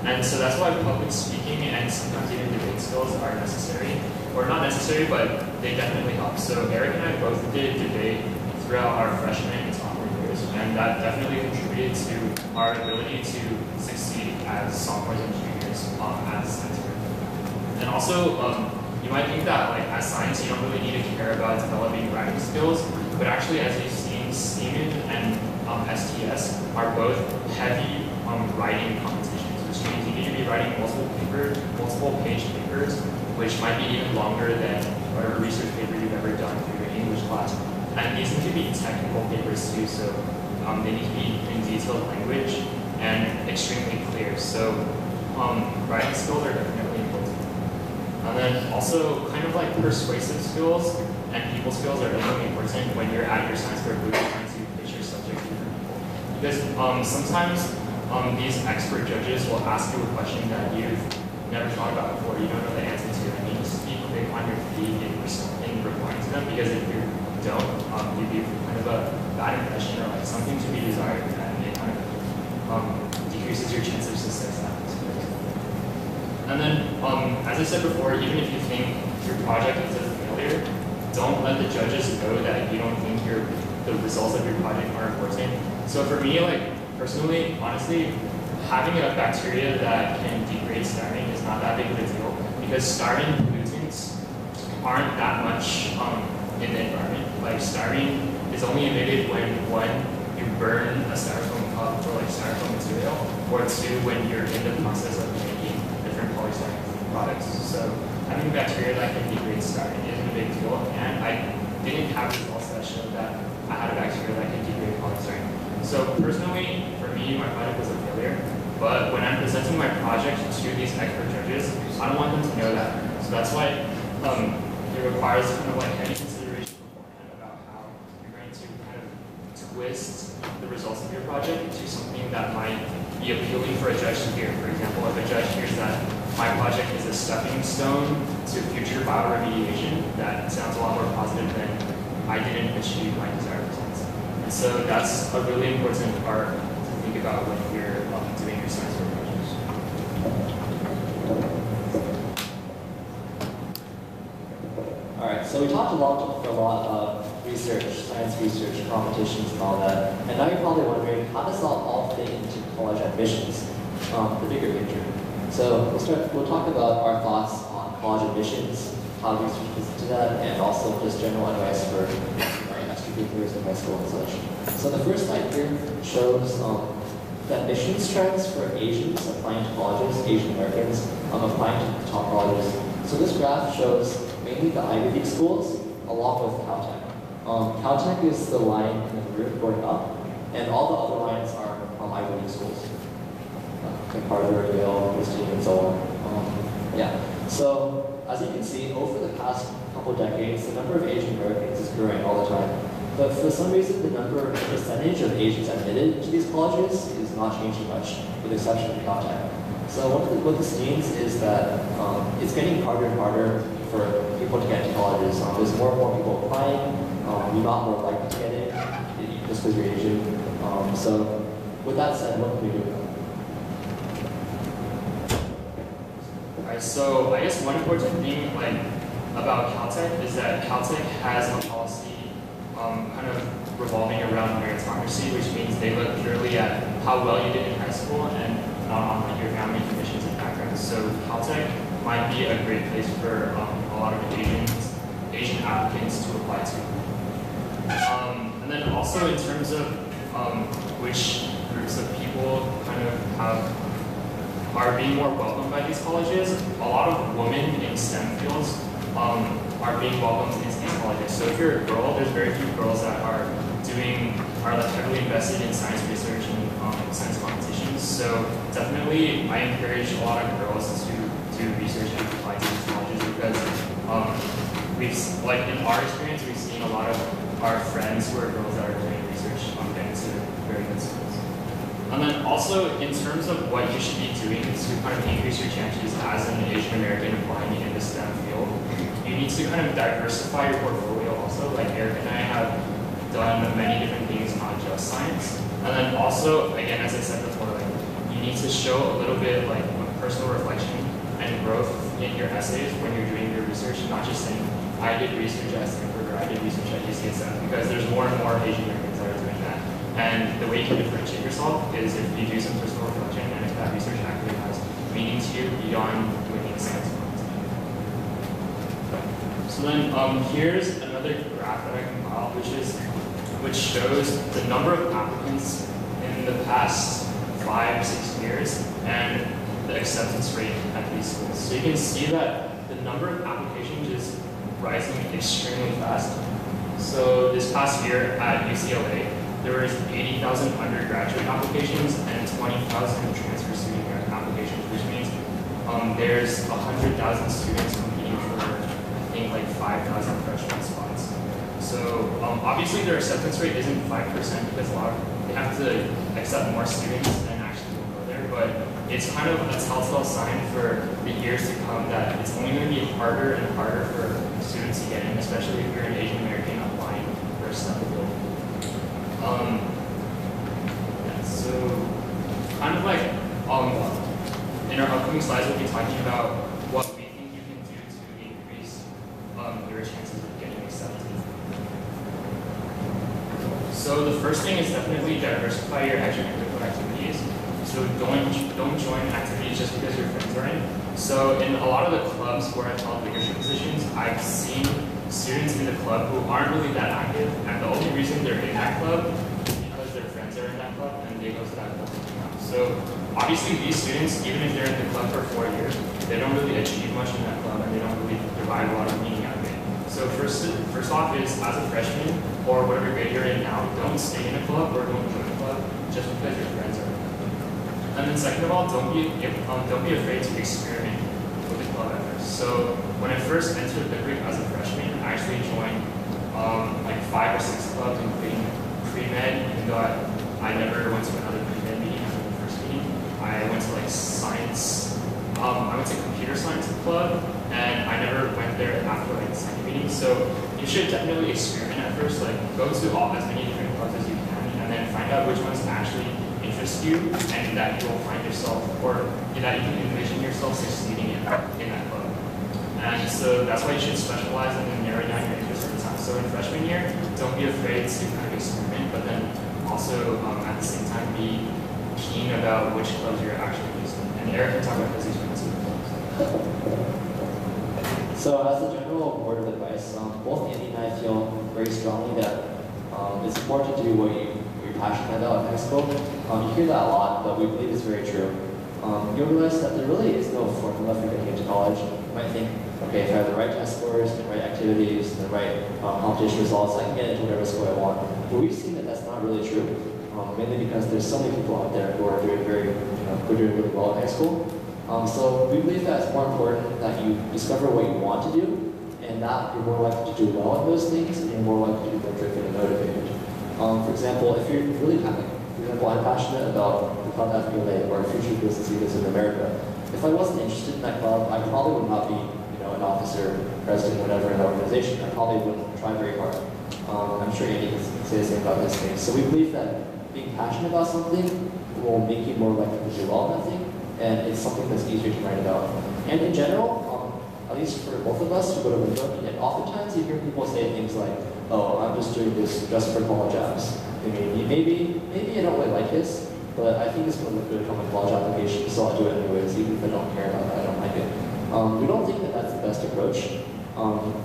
Speaker 2: And so that's why public speaking and sometimes even debate skills are necessary. Or not necessary, but they definitely help. So Eric and I both did debate throughout our freshman and sophomore years, and that definitely contributed to our ability to succeed as sophomores and juniors as science fair. And also, you might think that as science, you don't really need to care about developing writing skills, but actually, as you've seen, Siemens and STS are both heavy writing competitions, which means you need to be writing multiple page papers, which might be even longer than whatever research paper you've ever done for your English class. And these need to be technical papers too, so they need to be in detailed language and extremely clear. So writing skills are definitely important. And then also kind of persuasive skills and people skills are definitely important when you're at your science fair booth trying to pitch your subject to different people. Because sometimes these expert judges will ask you a question that you've never thought about before, you don't know the answer to, and you need to be quick on your feet in replying to them, because if you don't, you give kind of a bad impression or something to be desired, and it kind of decreases your chance of success at this point. And then, as I said before, even if you think your project is a failure, don't let the judges know that you don't think the results of your project are important. So for me, personally, honestly, having a bacteria that can degrade styrene is not that big of a deal, because styrene pollutants aren't that much in the environment. Styrene is only emitted when, one, you burn a styrofoam cup or styrofoam material, or two, when you're in the process of making different polystyrene products. So having bacteria that can degrade styrene isn't a big deal, and I didn't have results that showed that I had a bacteria that can degrade polystyrene. So personally, for me, my project was a failure. But when I'm presenting my project to these expert judges, I don't want them to know that. So that's why it requires kind of heavy consideration beforehand about how you're going to kind of twist the results of your project to something that might be appealing for a judge to hear. For example, if a judge hears that my project is a stepping stone to future bioremediation, that sounds a lot more positive than I didn't achieve my desired results. And so that's a really important part to think about when you're doing your science fair projects.
Speaker 1: All right, so we talked a lot about research, science research, competitions, and all that. And now you're probably wondering, how does that all fit into college admissions, the bigger picture? So we'll talk about our thoughts on college admissions, how research fits into that, and also just general advice for extracurriculars in high school and such. So the first slide here shows the admissions trends for Asians applying to colleges, Asian Americans applying to top colleges. So this graph shows mainly the Ivy League schools along with Caltech. Caltech is the line in the group going up, and all the other lines are from Ivy League schools. Like Harvard, Yale, Princeton, and so on. Yeah. So as you can see, over the past couple decades, the number of Asian Americans is growing all the time. But for some reason, the percentage of Asians admitted to these colleges is not changing much, with the exception of Caltech. So what this means is that it's getting harder and harder for people to get into colleges. There's more and more people applying. You're not more likely to get in just because you're Asian. So With that said, what can we do about it?
Speaker 2: Alright, so I guess one important thing about Caltech is that Caltech has a policy kind of revolving around meritocracy, which means they look purely at how well you did in high school and not on your family conditions and backgrounds. So Caltech might be a great place for a lot of Asian applicants to apply to. And then also in terms of which groups of people kind of are being more welcomed by these colleges, a lot of women in STEM fields are being welcomed into these colleges. So if you're a girl, there's very few girls that are heavily invested in science research and science competitions. So definitely, I encourage a lot of girls to do research and apply to these colleges because in our experience, we've seen a lot of our friends who are girls that are doing research get into very good schools. And then also, in terms of what you should be doing to kind of increase your chances as an Asian American applying in the STEM field, you need to kind of diversify your portfolio also. Like Eric and I have done many different things, not just science. And then also, again, as I said before, you need to show a little bit of personal reflection and growth in your essays when you're doing your research, not just saying, I did research at Stanford or I did research at UCSF, because there's more and more Asian Americans that are doing that. And the way you can differentiate yourself is if you do some personal reflection and if that research actually has meaning to you beyond winning science competition. So then here's another graph that I compiled, which shows the number of applicants in the past 5-6 years and the acceptance rate at these schools. So you can see that the number of applications is rising extremely fast. So this past year at UCLA, there was 80,000 undergraduate applications and 20,000 transfer student applications, which means there's 100,000 students competing for, I think, 5,000 freshman spots. So obviously their acceptance rate isn't 5% because they have to accept more students than actually will go there, but it's kind of a telltale sign for the years to come that it's only going to be harder and harder for students to get in, especially if you're an Asian American applying for a STEM field. So kind of in our upcoming slides, we'll be talking about what we think you can do to increase your chances of getting accepted. So the first thing is definitely diversify your extracurricular activities. So don't join activities just because your friends are in. So in a lot of the clubs where I've held leadership positions, I've seen students in the club who aren't really that active, and the only reason they're in that club is because their friends are in that club and they go to that club. So obviously these students, even if they're in the club for 4 years, they don't really achieve much in that club and they don't really derive a lot of meaning out of it. So first off is, as a freshman or whatever grade you're in now, don't stay in a club or don't join a club just because your friends are in it. And then second of all, don't be afraid to experiment with the club at first. So when I first entered Liberty as a freshman, I actually joined 5 or 6 clubs, including pre-med, even though I never went to another pre-med meeting after the first meeting. I went to science, I went to computer science club, and I never went there after the second meeting. So you should definitely experiment at first, go to as many different clubs as you can, and then find out which ones actually interest you, and that you will find yourself, or that you can envision yourself succeeding in that club. And so that's why you should specialize and then narrow down your interest over time. So in freshman year, don't be afraid to kind of experiment, but then also at the same time be keen about which clubs you're actually using. And Eric can talk about his experience with clubs.
Speaker 1: So as a general word of advice, both Andy and I feel very strongly that it's important to do what you're passionate about in high school. You hear that a lot, but we believe it's very true. You'll realize that there really is no formula for getting into college. You might think, okay, if I have the right test scores, the right activities, the right competition results, I can get into whatever school I want. But we've seen that that's not really true, mainly because there's so many people out there who are doing who are doing really well in high school. So we believe that it's more important that you discover what you want to do, and that you're more likely to do well in those things, and you're more likely to be more driven and motivated. For example, if you're really I'm passionate about the club FBLA or future business leaders in America. If I wasn't interested in that club, I probably would not be, an officer, president, whatever in an organization. I probably wouldn't try very hard. I'm sure Andy can say the same about this thing. So we believe that being passionate about something will make you more likely to do well in that thing, and it's something that's easier to write about. And in general, at least for both of us who go to Lincoln, and oftentimes you hear people say things like, oh, I'm just doing this just for college apps. I mean, maybe I don't really like this, but I think it's going to look good on my college application, so I'll do it anyways, even if I don't care about it, I don't like it. We don't think that that's the best approach,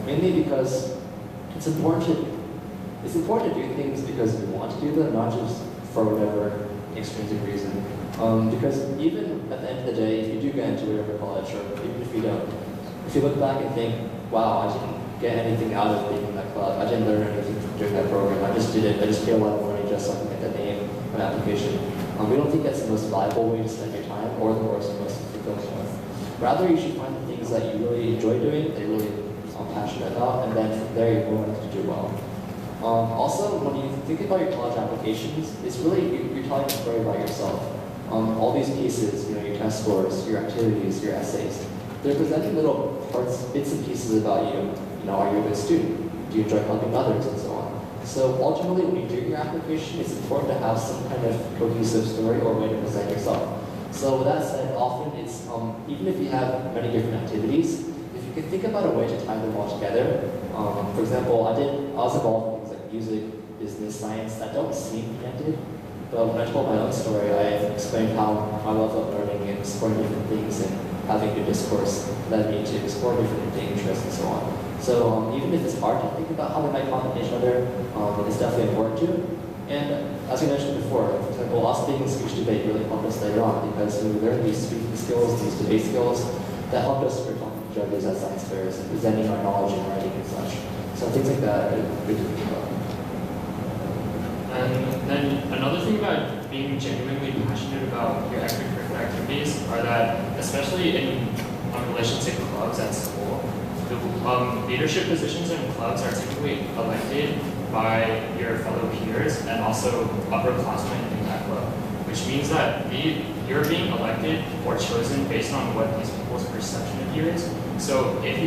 Speaker 1: mainly because it's important to do things because you want to do them, not just for whatever extrinsic reason. Because even at the end of the day, if you do get into whatever college, or even if you don't, if you look back and think, wow, I didn't get anything out of being in that club, I didn't learn anything during that program, I just did it, I just paid a lot of money just so I can get the name of an application. We don't think that's the most valuable way to spend your time, or the most fulfilling one. Rather, you should find the things that you really enjoy doing, that you're really passionate about, and then from there you're more likely to do well. Also, when you think about your college applications, it's really, you're telling a story about yourself. All these pieces, you know, your test scores, your activities, your essays, they're presenting little parts, bits and pieces about you. You know, are you a good student? Do you enjoy helping others, and so on. So ultimately, when you do your application, it's important to have some kind of cohesive story or way to present yourself. So with that said, often it's, even if you have many different activities, if you can think about a way to tie them all together. For example, I was involved in things like music, business, science that don't seem connected. But when I told my own story, I explained how my love of learning and exploring different things and having good discourse led me to explore different interests and so on. So even if it's hard to think about how they might complement each other, it's definitely important to. And as we mentioned before, for example, law speaking and speech debate really helped us later on because we learned these speaking skills, these debate skills that helped us become judges at science fairs and presenting our knowledge and writing and such. So things like that are good to think about.
Speaker 2: And then another thing about being genuinely passionate about your extracurricular activities are that, especially in relation to clubs at school, the leadership positions in clubs are typically elected by your fellow peers and also upperclassmen in that club, which means that you're being elected or chosen based on what these people's perception of you is. So if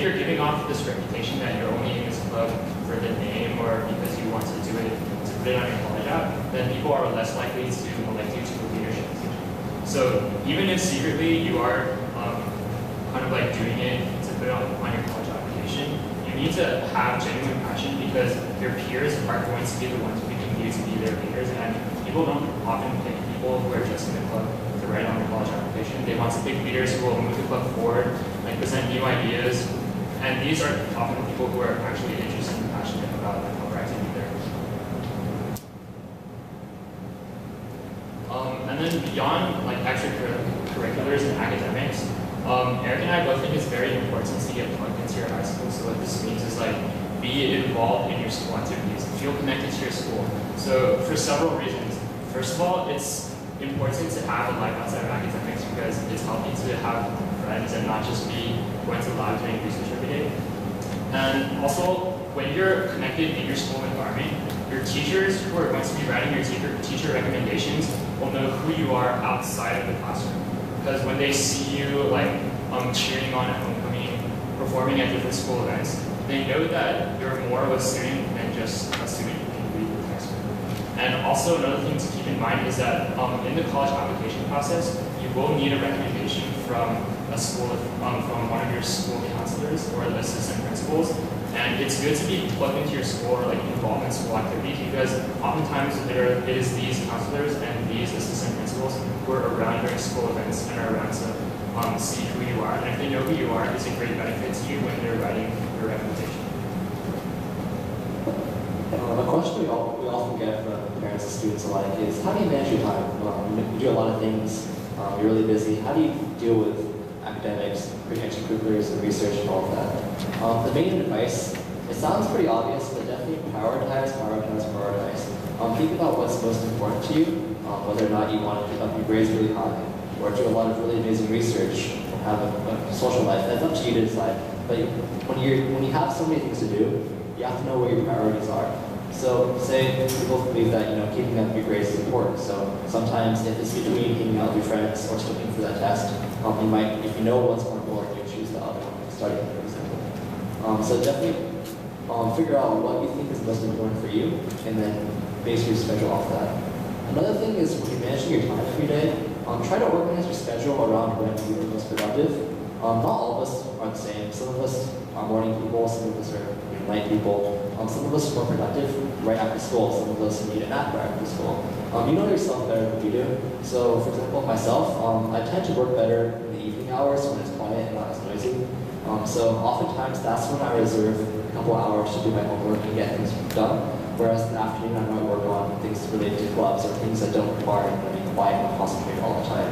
Speaker 2: you're giving off this reputation that you're only in this club for the name or because you want to do it to put it on your college app, then people are less likely to elect you to a leadership position. So even if secretly you are kind of like doing it to put it on your college application, you need to have genuine passion because your peers are going to be the ones picking you to be their leaders, and people don't often pick people who are just in the club to write on their college application. They want to pick leaders who will move the club forward, like present new ideas, and these are often people who are actually interested and passionate about the club activity there. And then beyond like extracurriculars and academics, Eric and I both think it's very important to get plugged into your high school. So what this means is like be involved in your school activities, feel connected to your school. So for several reasons. First of all, it's important to have a life outside of academics because it's healthy to have friends and not just be going to the lab doing research every day. And also, when you're connected in your school environment, your teachers who are going to be writing your teacher recommendations will know who you are outside of the classroom. Because when they see you like cheering on at homecoming, performing at different school events, they know that you're more of a student than just a student who can read the textbook. And also another thing to keep in mind is that in the college application process, you will need a recommendation from a school, from one of your school counselors or the assistant principals. And it's good to be plugged into your school or like involved in school activities because oftentimes it is these counselors and these assistant principals who are around during school events and are around to see who you are. And if they know who you are, it's a great benefit to you when they're writing your recommendation.
Speaker 1: A question we often get from parents and students alike is, how do you manage your time? You do a lot of things, you're really busy. How do you deal with academics, extracurriculars, and research and all of that? The main advice, it sounds pretty obvious, but definitely prioritize. Think about what's most important to you, whether or not you want to pick up your grades really high, or do a lot of really amazing research, or have a social life. That's up to you to decide. But when you have so many things to do, you have to know where your priorities are. So say people believe that keeping up your grades is important. So sometimes if it's between hanging out with your friends or studying for that test, you might, if you know what's more important, you choose the other one, studying, for example. So definitely figure out what you think is most important for you, and then base your schedule off that. Another thing is when you're managing your time every day, try to organize your schedule around when you're the most productive. Not all of us are the same. Some of us are morning people, some of us are night people. Some of us are more productive right after school, some of us need a nap right after school. You know yourself better than we do. So for example, myself, I tend to work better in the evening hours when it's quiet and not as noisy. So oftentimes that's when I reserve a couple hours to do my homework and get things done. Whereas in the afternoon I might work on things related to clubs or things that don't require me to be quiet and concentrate all the time.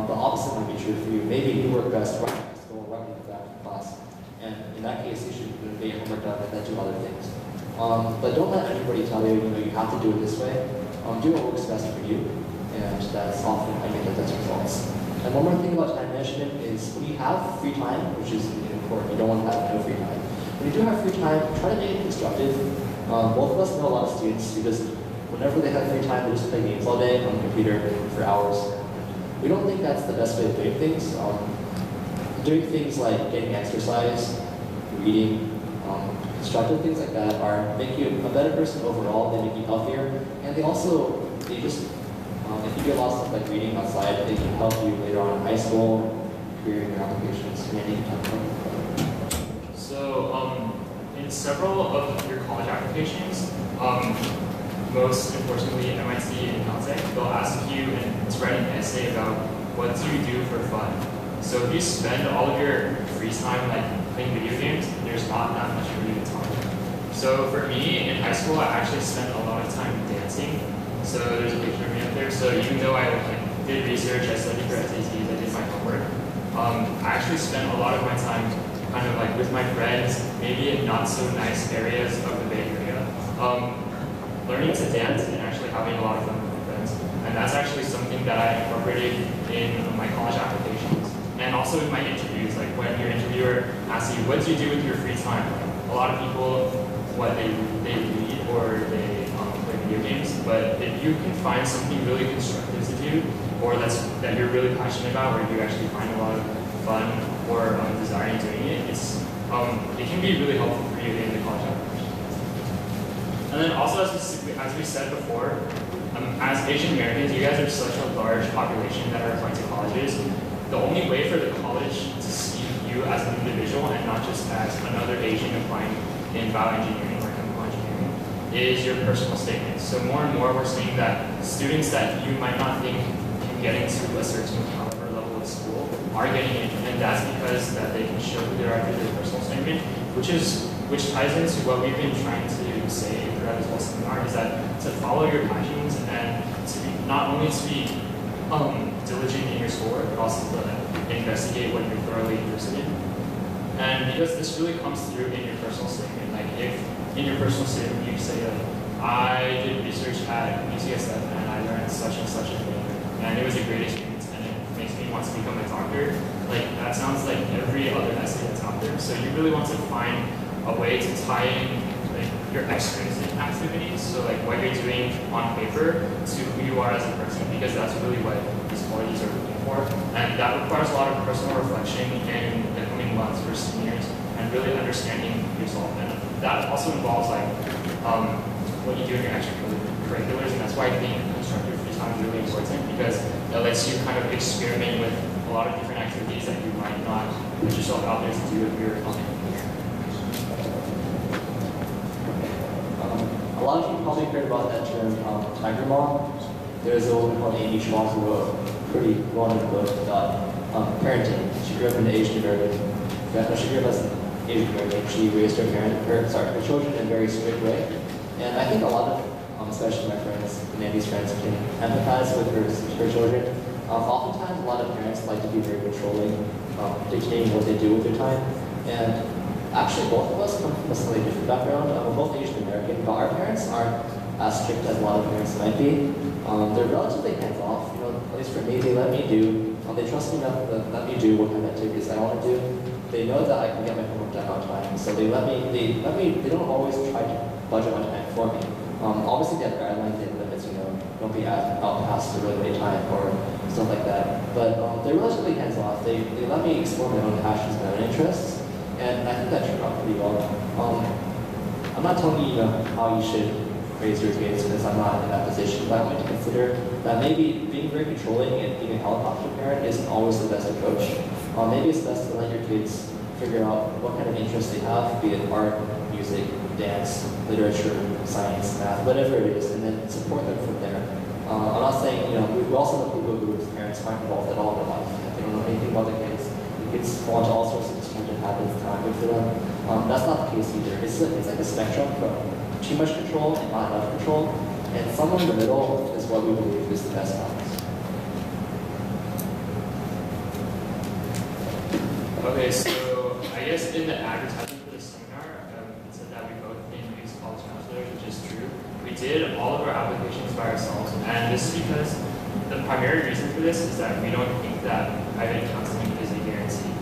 Speaker 1: The opposite might be true for you. Maybe you work best right after school, right after class. And in that case, you should get your homework done and then do other things. But don't let anybody tell you, you have to do it this way. Do what works best for you, and that's often how you get the best results. And one more thing about time management is when you have free time, which is important, you don't want to have no free time. When you do have free time, try to make it constructive. Both of us know a lot of students who just, whenever they have free time, they just play games all day on the computer for hours. We don't think that's the best way of doing things. Doing things like getting exercise, reading, constructive things like that make you a better person overall. They make you healthier, and if you do a lot of stuff like reading outside, they can help you later on in high school, career, your applications, and
Speaker 2: So, in several of your college applications, most importantly MIT and Caltech, they'll ask you to write an essay about what do you do for fun. So if you spend all of your free time like playing video games, there's not that much for you to talk about. So for me, in high school, I actually spent a lot of time dancing. So there's a picture of me up there. So even though I did research, I studied for SATs, I did my homework, I actually spent a lot of my time kind of like with my friends, maybe in not so nice areas of the Bay Area, learning to dance and actually having a lot of fun with my friends. And that's actually something that I incorporated in my college applications. And also in my interviews, like when your interviewer asks you, what do you do with your free time? A lot of people, they read or they play video games, but if you can find something really constructive to do, or that you're really passionate about, where you actually find a lot of fun or desire in doing it, it can be really helpful for you in the college application. And then also, as we said before, as Asian Americans, you guys are such a large population that are applying to colleges. The only way for the college to see you as an individual and not just as another Asian applying in bioengineering or chemical engineering is your personal statement. So more and more we're seeing that students that you might not think can get into a certain caliber level of school are getting in, and that's because that they can show who they are through their personal statement, which ties into what we've been trying to say throughout this whole seminar, is that to follow your passions and to be, not only to be diligent in your schoolwork, but also to investigate what you're thoroughly interested in. And because this really comes through in your personal statement, like if in your personal statement you say, I did research at UCSF and I learned such and such a thing, and it was a great experience and it makes me want to become a doctor, like that sounds like every other essay that's out there. So you really want to find a way to tie in like your extrinsic activities, so like what you're doing on paper, to who you are as a person, because that's really what these colleges are looking for. And that requires a lot of personal reflection in the coming months for seniors and really understanding yourself. And that also involves like what you do in your extracurriculars, and that's why I think constructive free time is really important, because it lets you kind of experiment with a lot of different activities that you might not put yourself out there to do if you're
Speaker 1: A lot of you probably heard about that term, tiger mom. There's a woman called Amy Schwab who wrote a pretty well-known book about parenting. She grew up in the Asian American. She grew up as an Asian American. She raised her children in a very strict way. And I think a lot of, especially my friends, Mandy's friends, can empathize with her children. Oftentimes, a lot of parents like to be very controlling, dictating what they do with their time. And actually, both of us come from a slightly different background. We're both Asian American, but our parents aren't as strict as a lot of parents might be. They're relatively hands-off. At least for me, they let me do. They trust me enough to let me do what kind of activities I want to do. They know that I can get my homework done on time, so they let me. They don't always try to budget my time for me. Obviously, they have guidelines and limits. Don't be out past the really late time or stuff like that. But they're relatively hands-off. They let me explore my own passions, my own interests. And I think that turned out pretty well. I'm not telling you, how you should raise your kids because I'm not in that position, but I want you to consider that maybe being very controlling and being a helicopter parent isn't always the best approach. Maybe it's best to let your kids figure out what kind of interests they have, be it art, music, dance, literature, science, math, whatever it is, and then support them from there. I'm not saying, we also know people whose parents aren't involved at all in their life. They don't know anything about their kids. The kids fall into all sorts of destructive habits, it's not good for them. That's not the case either. It's like a spectrum from too much control and not enough control, and somewhere in the middle is what we believe is the best balance.
Speaker 2: Okay, so I guess in the advertisement for the seminar, it said that we both use college counselors, which is true. We did all of our applications by ourselves, and this is because the primary reason for this is that we don't think that private counseling is a guarantee.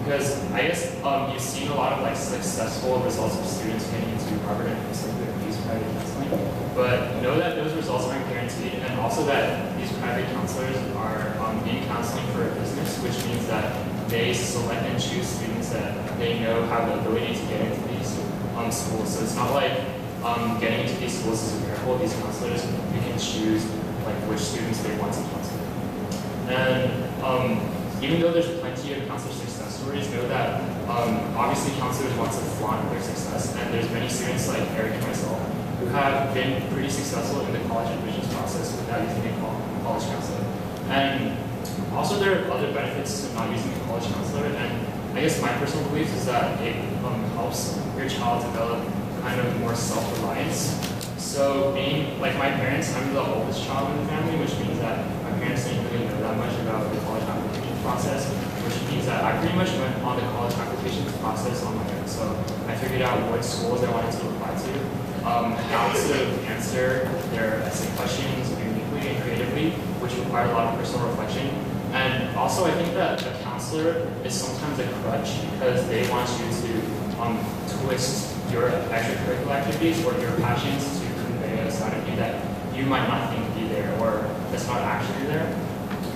Speaker 2: Because I guess you've seen a lot of successful results of students getting into Harvard and things like that use private counseling, but know that those results aren't guaranteed, and also that these private counselors are in counseling for a business, which means that they select and choose students that they know have the ability to get into these schools. So it's not like getting into these schools is a miracle. These counselors, you can choose which students they want to counsel. And even though there's plenty of counselor success stories, know that obviously counselors want to flaunt their success, and there's many students like Eric and myself who have been pretty successful in the college admissions process without using a college counselor. And also, there are other benefits to not using a college counselor, and I guess my personal belief is that it helps your child develop kind of more self-reliance. So being like my parents, I'm the oldest child in the family, which means that my parents didn't really know that much about the college application process, which means that I pretty much went on the college application process on my own. So I figured out what schools I wanted to apply to, how to answer their essay questions uniquely and creatively, which required a lot of personal reflection. And also, I think that a counselor is sometimes a crutch because they want you to twist your extracurricular activities or your passions to convey a side of you that you might not think be there or that's not actually there.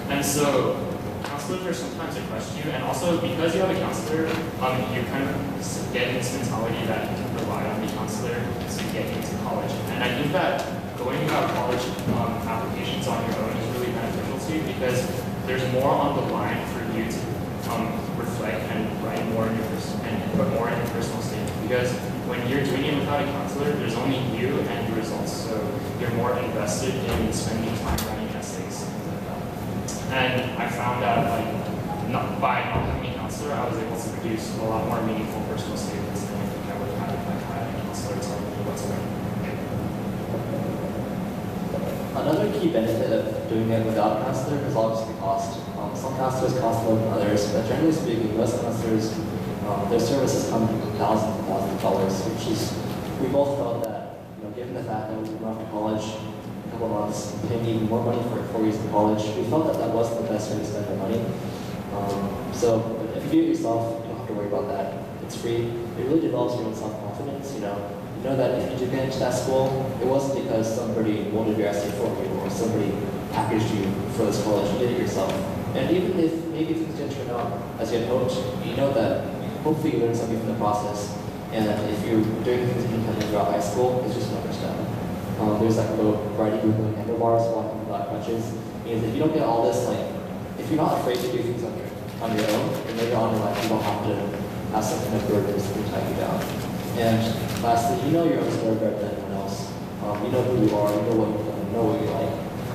Speaker 2: And so, counselors are sometimes a crutch to you, and also because you have a counselor, you kind of get this mentality that you can rely on the counselor to get into college. And I think that going about college applications on your own is really beneficial to you because there's more on the line for you to reflect and write more in your and put more in your personal statement. Because when you're doing it without a counselor, there's only you and your results. So you're more invested in spending time writing essays, things like that. And I found that by not having a counselor, I was able to produce a lot more meaningful personal statements than I think I would have had if I had a counselor telling me what to write.
Speaker 1: Another key benefit of doing it without a counselor is obviously cost. Some counselors cost more than others, but generally speaking, most counselors, their services come to thousands and thousands of dollars, which is, we both felt that, given the fact that we've been off to college a couple of months, paying even more money for 4 years in college, we felt that that wasn't the best way to spend our money. So if you do it yourself, you don't have to worry about that. It's free. It really develops your own self-confidence, You know that if you do get into that school, it wasn't because somebody molded your essay for you or somebody packaged you for this college. You did it yourself. And even if maybe things didn't turn out as you had hoped, you know that hopefully you learned something from the process. And if you're doing things independently throughout high school, it's just another step. There's that quote, riding Googling handlebars, walking without crutches. Means if you don't get all this, if you're not afraid to do things on your own, then later on in life you don't have to have some kind of burdens to tie you down. And lastly, you know your own story better than anyone else. You know who you are, you know what you've done, you know what you like.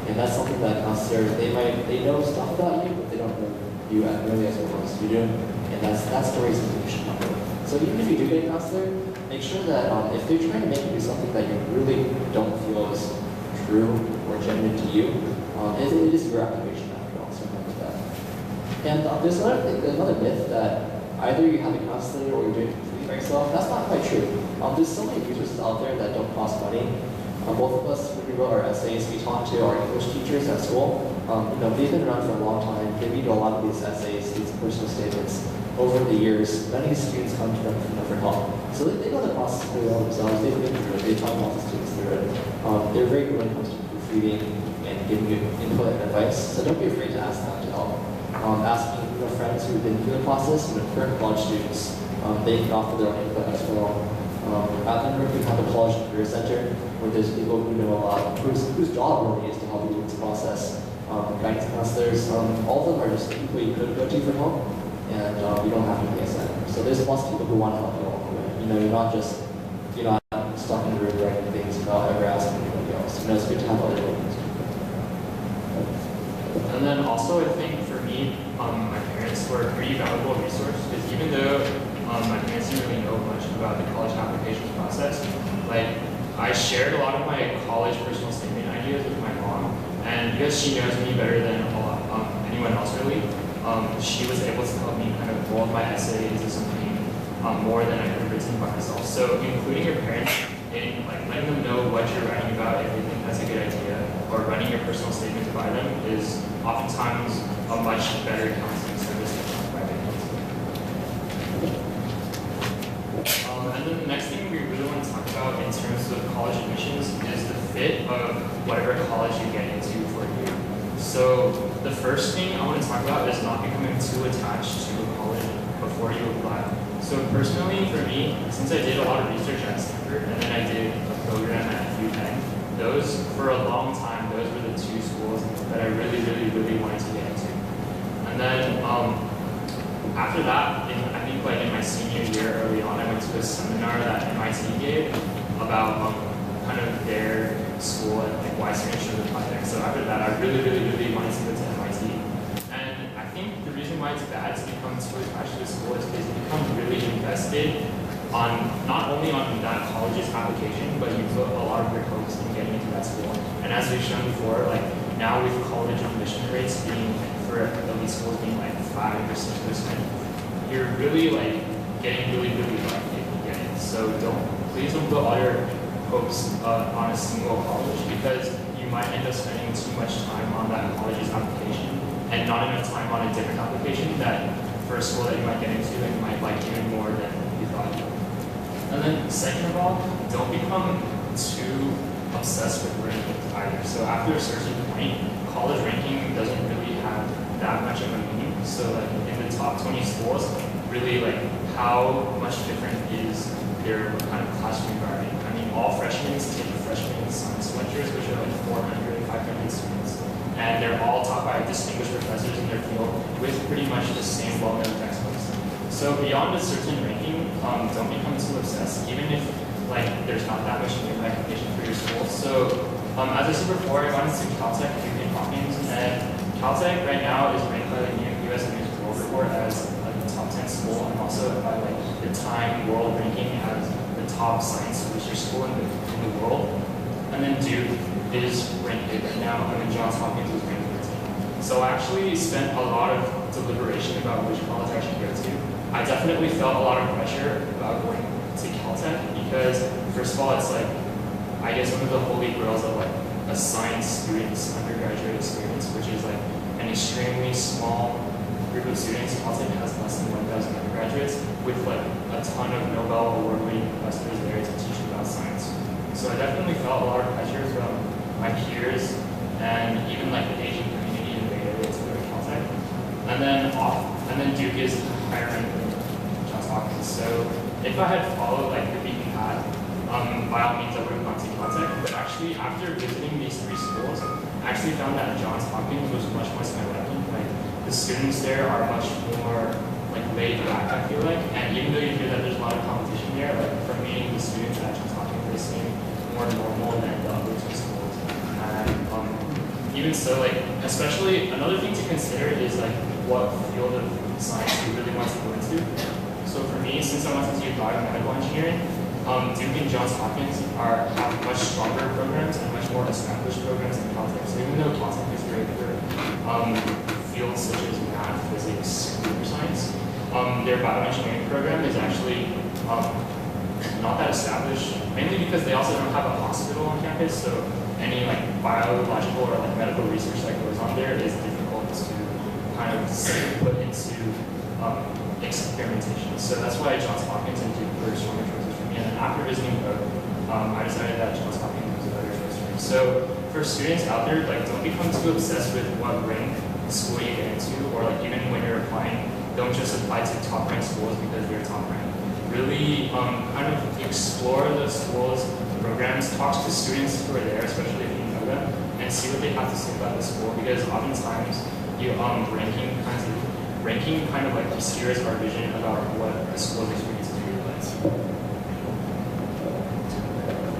Speaker 1: And that's something that counselors, they know stuff about you, but they don't know you really as well as you do. And that's the reason you should know. So even if you do get a counselor, make sure that if they're trying to make you do something that you really don't feel is true or genuine to you, it is your application after all, so remember that. And there's another myth that either you have a counselor or you're doing it by yourself. That's not quite true. There's so many resources out there that don't cost money. Both of us, when we wrote our essays, we talked to our English teachers at school. They've been around for a long time. They read a lot of these essays, these personal statements over the years. Many students come to them for help. So they know the process pretty well themselves. They've been through it. They talk about the students through it. They're very good when it comes to proofreading and giving you input and advice. So don't be afraid to ask them to help. Asking friends who've been through the process, current college students, they can offer their own input as well. At the university, we have the College Career Center, where there's people who know a lot, whose job really is to help you through this process. Guidance counselors, all of them are just people you could go to for help, and you don't have to pay a cent. So there's lots of people who want to help you along the way. You know, you're not stuck in the room writing things without ever asking anybody else. You know, it's good to have other things.
Speaker 2: And then also, I think for me, my parents were a pretty valuable resource, because even though my parents didn't really know much about the college application process, like I shared a lot of my college personal statement ideas with my mom, and because she knows me better than anyone else really, she was able to help me kind of mold my essay into something more than I could have written by myself. So including your parents in like letting them know what you're writing about, if they think that's a good idea, or running your personal statements by them is oftentimes a much better counseling service than private counseling. And then the next thing we really want to talk about in terms of college admissions is the fit of whatever college you get into for a year. So the first thing I want to talk about is not becoming too attached to a college before you apply. So personally, for me, since I did a lot of research at Stanford and then I did a program at UPenn, those, for a long time, those were the two schools that I really, really, really wanted to get into. And then after that, I think like in my senior year early on, I went to a seminar that MIT gave about kind of their school and like why students should apply there. So after that, I really, really, really wanted to go to MIT. And I think the reason why it's bad to become too attached to the school is because you become really invested on not only on that college's application, but you put a lot of your hopes in getting into that school. And as we've shown before, like now with college admission rates being for elite schools being like 5 or 6%, you're really like getting really, really lucky if you get it. So please don't put all your hopes on a single college, because you might end up spending too much time on that college's application and not enough time on a different application that for a school that you might get into and you might like even more than you thought you would. And then second of all, don't become too obsessed with rankings either. So after a certain point, college ranking doesn't really have that much of a meaning. So like in the top 20 schools, really like how much different is their kind of classroom environment. I mean, all freshmen take freshman science lectures, which are like 400, 500 students. And they're all taught by distinguished professors in their field with pretty much the same well-known textbooks. So beyond a certain ranking, don't become too obsessed, even if like there's not that much new recognition for your school. So as I said before, I got into Caltech, Duke, Hopkins, and Caltech right now is ranked by the U.S. News and World Report as like the top 10 school, and also by like the Time World ranking as the top science research school in the world. And then Duke is ranked 8 right now, and then Johns Hopkins is ranked 13. So I actually spent a lot of deliberation about which college I should go to. I definitely felt a lot of pressure about going to Caltech because, first of all, it's like, I guess one of the holy grails of like a science student's undergraduate experience, which is like an extremely small group of students. Caltech has less than 1,000 undergraduates with like a ton of Nobel award-winning professors there to teach about science. So I definitely felt a lot of pressure from my peers and even like the Asian community in the Bay Area to go to Caltech. And then Duke is higher ranked than Johns Hopkins. So if I had followed like the beaten path, by all means I would have gone to Caltech. But actually, after visiting these 3 schools, I actually found that Johns Hopkins was much more to my liking. Like the students there are much more like laid back, I feel like. And even though you hear that there's a lot of competition there, like from meeting the students at Johns Hopkins, they seem more normal than the other 2 schools. And even so, like especially another thing to consider is like what field of science you really want to go into. So for me, since I wanted to do biomedical engineering, Duke and Johns Hopkins have much stronger programs and much more established programs than Caltech. So even though Caltech is great for fields such as math, physics, computer science, their bioengineering program is actually not that established, mainly because they also don't have a hospital on campus. So any like biological or like medical research that goes on there is difficult to kind of put into experimentation. So that's why Johns Hopkins and Duke were stronger choices for me. And then after visiting both, I decided that Johns Hopkins was a better choice for me. So for students out there, like don't become too obsessed with what rank school you get into, or like even when you're applying, don't just apply to top ranked schools because they're top ranked. really kind of explore the school's programs, talk to students who are there, especially if you know them, and see what they have to say about the school. Because oftentimes, ranking kind of like obscures our vision about what the school's experience is really like.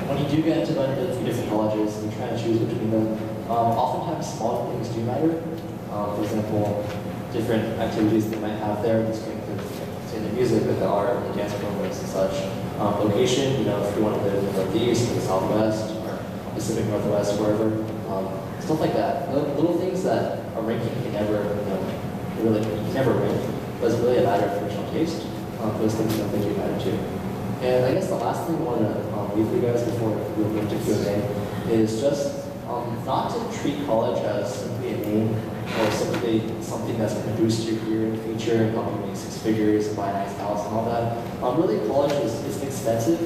Speaker 1: When you do get into the three different colleges, you try to choose between them. Oftentimes, small things do matter. For example, different activities they might have there, this can include, say, the music, with the art, the dance programs and such. Location, if you want to live in the Northeast, or the Southwest, or Pacific Northwest, wherever, stuff like that. Little things that a ranking can never, really, you can never rank, but it's really a matter of personal taste. Those things do matter too. And I guess the last thing I want to leave for you guys before we go into Q&A is just not to treat college as simply a name or simply something that's going to boost your career in the future, help you make 6 figures, buy a nice house and all that. Really, college is an expensive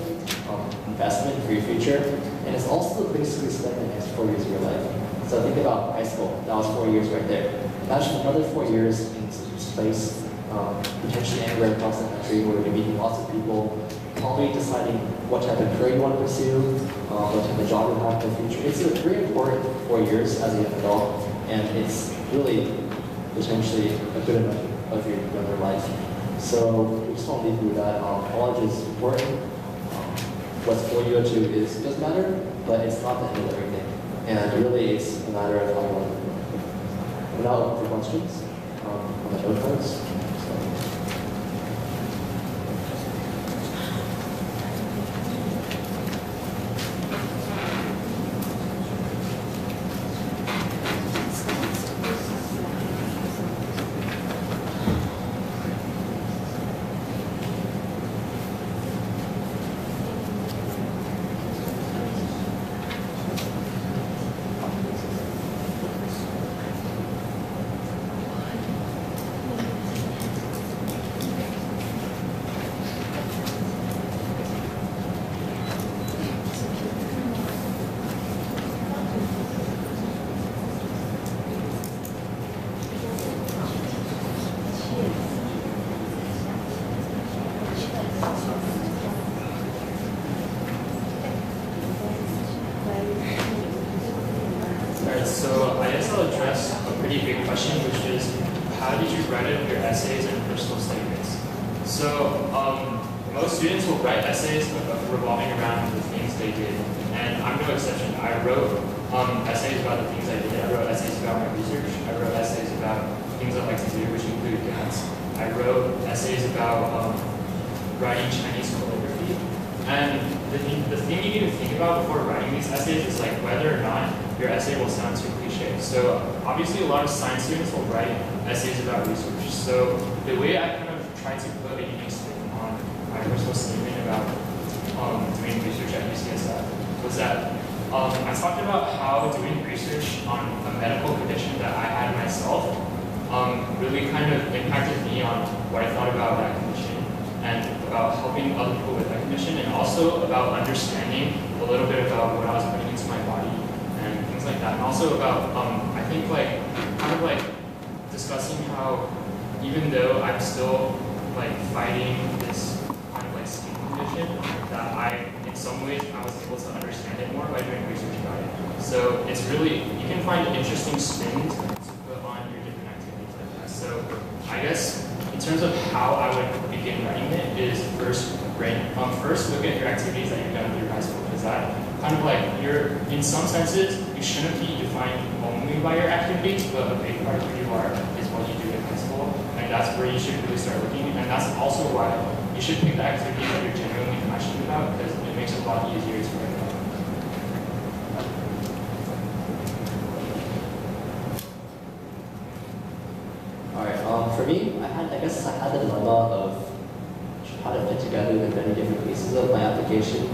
Speaker 1: investment for your future, and it's also the place to spend the next 4 years of your life. So think about high school. That was 4 years right there. Imagine another 4 years in this place, potentially anywhere across the country where you're meeting lots of people, probably deciding what type of career you want to pursue, what type of job you have in the future. It's a very important 4 years as a young adult, and it's really potentially a good amount of your younger life. So we just want to leave you with that. College is important. What school you go to does matter, but it's not the end of everything. And really, it's a matter of how you want to do it. We're now open for questions on the note cards.
Speaker 2: So I guess I'll address a pretty big question, which is, how did you write up your essays and personal statements? So most students will write essays revolving around the things they did, and I'm no exception. I wrote essays about the things I did. I wrote essays about my research. I wrote essays about things I like to do, which include dance. I wrote essays about writing Chinese calligraphy. And the thing you need to think about before writing these essays is like whether or not your essay will sound too cliche. So obviously a lot of science students will write essays about research. So the way I kind of tried to put a unique spin on my personal statement about doing research at UCSF was that I talked about how doing research on a medical condition that I had myself really kind of impacted me on what I thought about that condition and about helping other people with that condition, and also about understanding a little bit about what I was putting into my body and things like that. And also about, I think kind of discussing how even though I'm still fighting this kind of skin condition, that in some ways I was able to understand it more by doing research about it. So it's really, you can find interesting spins to put on your different activities like that. So I guess in terms of how I would begin writing it is first look at your activities that you've done through high school, because that kind of in some senses, you shouldn't be defined only by your activities, but a big part of who you are is what you do in high school, and that's where you should really start looking, and that's also why you should pick the activities that you're genuinely passionate about, because it makes it a lot easier to write about.
Speaker 1: For me, I guess I had the dilemma of how to fit together the many different pieces of my application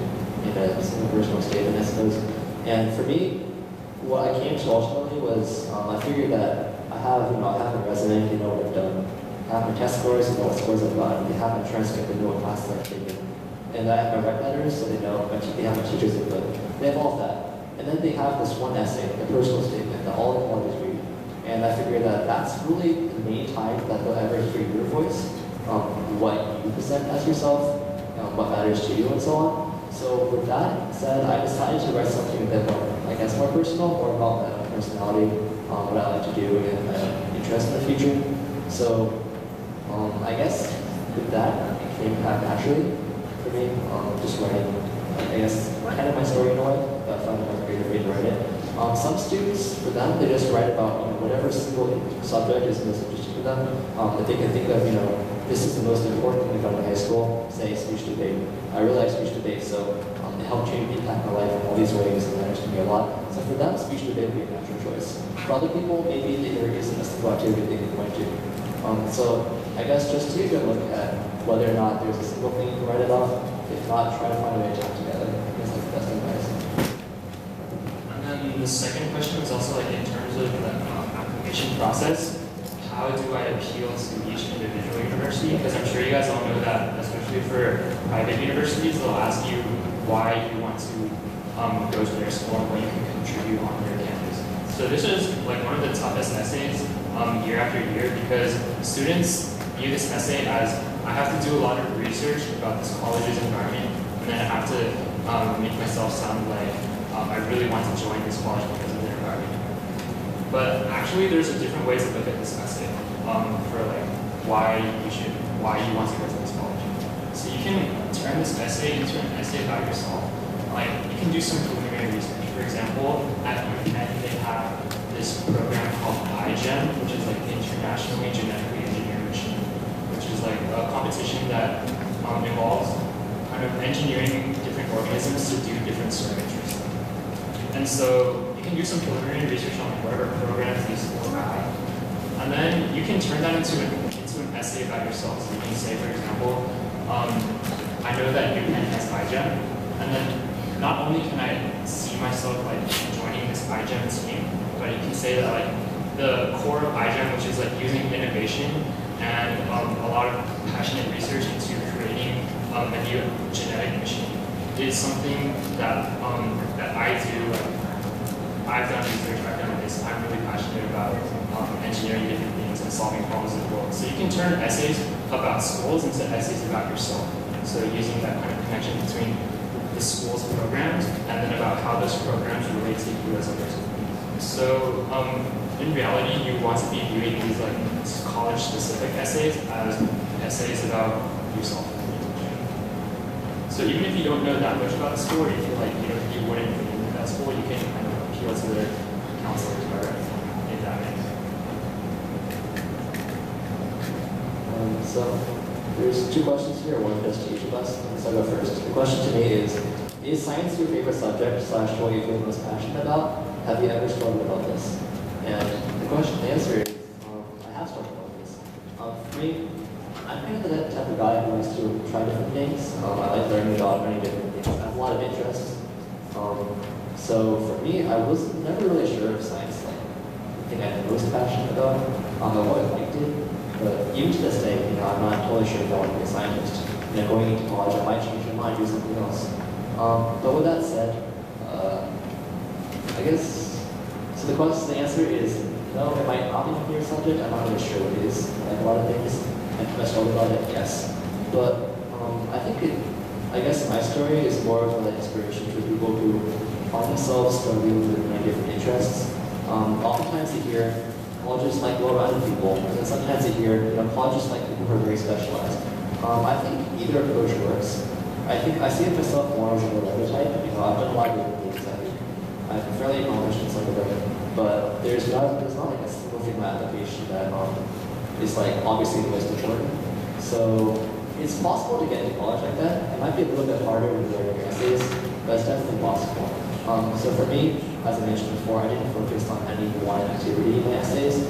Speaker 1: in a single personal statement, I suppose. And for me, what I came to ultimately was I figured that I have a resume, they know what I've done. I have my test scores, they know what scores I've gotten. They have my transcript, they know what classes I've taken. And I have my rec letters, so they know they have my teacher's input. They have all of that. And then they have this one essay, the personal statement that all the colleges read. And I figured that that's really the main time that they'll ever hear your voice, what you present as yourself. what matters to you and so on. So with that said, I decided to write something a bit more, I guess, more personal, more about my own personality, what I like to do, and my interests in the future. So I guess with that, it came kind of naturally for me, just writing, I guess, kind of my story in a way, but I found a creative way to write it. Some students, for them, they just write about whatever single subject is most interesting to them. If they can think of, this is the most important thing about high school, say speech debate. I really like speech debate, so it helped change impact my life in all these ways, and that interested me a lot. So for them, speech debate would be a natural choice. For other people, maybe there isn't a single activity they can point to. So I guess just take a look at whether or not there's a single thing you can write about. If not, try to find a way to tie together. I guess that's the best advice.
Speaker 2: And the second question is also like in terms of the application process, how do I appeal to each individual university? Because I'm sure you guys all know that, especially for private universities, they'll ask you why you want to go to their school and what you can contribute on their campus. So this is like one of the toughest essays year after year, because students view this essay as I have to do a lot of research about this college's environment, and then I have to make myself sound like I really want to join this college because of their environment. But actually, there's a different way to look at this essay for like why you want to go to this college. So you can turn this essay into an essay about yourself. Like you can do some preliminary research. For example, at UPenn they have this program called iGEM, which is like the Internationally Genetically Engineered Machine, which is like a competition that involves kind of engineering different organisms to do different circuitries. And so you can do some preliminary research on whatever programs these schools have. And then you can turn that into an essay about yourself. So you can say, for example, I know that UPenn has iGEM, and then not only can I see myself like joining this iGEM team, but you can say that like the core of iGEM, which is like using innovation and a lot of passionate research into creating a new genetic machine, is something that that I do. I've done research, I've done this. I'm really passionate about engineering different things and solving problems in the world. So you can turn essays about schools into essays about yourself. So using that kind of connection between the school's programs and then about how those programs relate to you as a person. So in reality, you want to be viewing these like college-specific essays as essays about yourself. So even if you don't know that much about the school, or you feel like you wouldn't fit into that school, you can kind of appeal to their counselors or if that makes sense.
Speaker 1: So there's two questions here, one just to each of us. So I'll go first. The question to me is science your favorite subject / what you feel most passionate about? Have you ever struggled about this? And the answer is, I have struggled about this. For me, I'm kind of the type of guy who likes to try different things. I like learning about many different things. I have a lot of interests. So for me, I was never really sure if science, like, the thing I'm most passionate about, what I liked it. But even to this day, I'm not totally sure if I want to be a scientist. Going into college, I might change my mind, do something else. But with that said, I guess, so the answer is, no, it might not be my favorite subject. I'm not really sure what it is. Like a lot of things, and I struggle about it, yes. But I guess my story is more of an inspiration for people who find themselves struggling with many different interests. Oftentimes you hear colleges like well-rounded people, and then sometimes you hear colleges like people who are very specialized. I think either approach works. I think I see it myself more as a other type. I've done a lot of different things. I'm fairly accomplished in some of them, but there's not like a single thing in my application that is like obviously the most important. So it's possible to get into college like that. It might be a little bit harder when you're learning your essays, but it's definitely possible. So for me, as I mentioned before, I didn't focus on any one activity in my essays.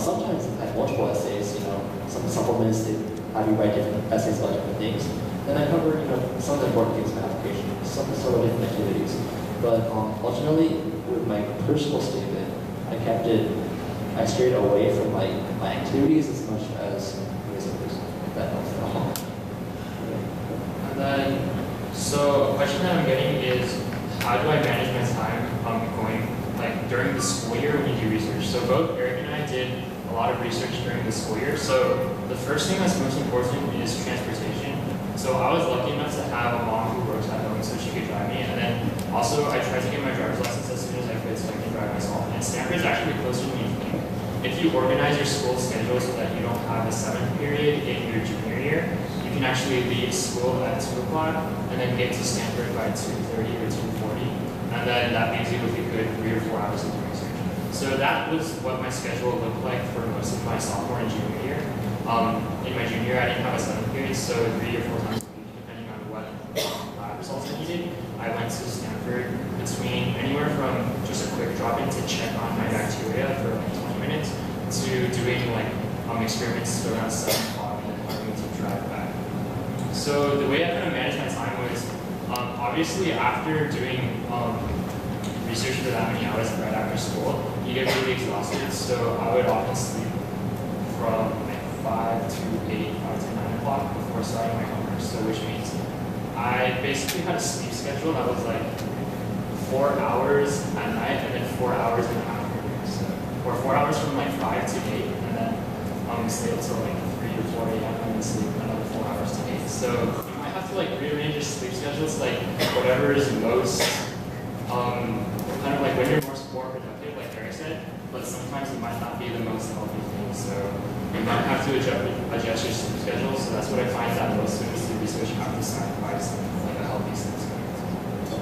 Speaker 1: Sometimes I have multiple essays, some supplements that have you write different essays about different things. Then I cover, some of the important things in my application, some sort of different activities. But ultimately, with my personal statement, I strayed away from my activities as much as research, if that helps at all.
Speaker 2: And then, so a question that I'm getting is, how do I manage my time going, like during the school year when you do research? So both Eric and I did a lot of research during the school year. So the first thing that's most important is transportation. So I was lucky enough to have a mom who works at home so she could drive me. And then also I tried to get my driver's license as soon as I could so I can drive myself. And Stanford is actually closer than you think. If you organize your school schedule so that you don't have a 7th period in your junior year, you can actually leave school at 2 o'clock and then get to Stanford by 2:30 or 2:40. And then that leaves you with a good 3 or 4 hours of research. So that was what my schedule looked like for most of my sophomore and junior year. In my junior year, I didn't have a 7th period, so 3 or 4 times a week, depending on what lab results I needed, I went to Stanford between anywhere from just a quick drop-in to check on my bacteria for like 20 minutes to doing like experiments around 7 o'clock and then having to drive back. So the way I kind of managed my time was obviously after doing research for that many hours right after school, you get really exhausted. So I would often sleep from like 5 to 8, 5 to 9 o'clock before starting my homework. So which means I basically had a sleep schedule that was like 4 hours at night and then 4 hours in the afternoon. So, or 4 hours from like 5 to 8 and then stay until like 3 to 4 a.m. and then sleep another 4 hours to 8. So you might have to like rearrange your sleep schedules like whatever is most kind of like when you're more productive, like Eric said, but sometimes it might not be the most healthy thing. So you might have to adjust your sleep schedule. So that's what I find that most students do research have to sacrifice like a healthy sleep schedule.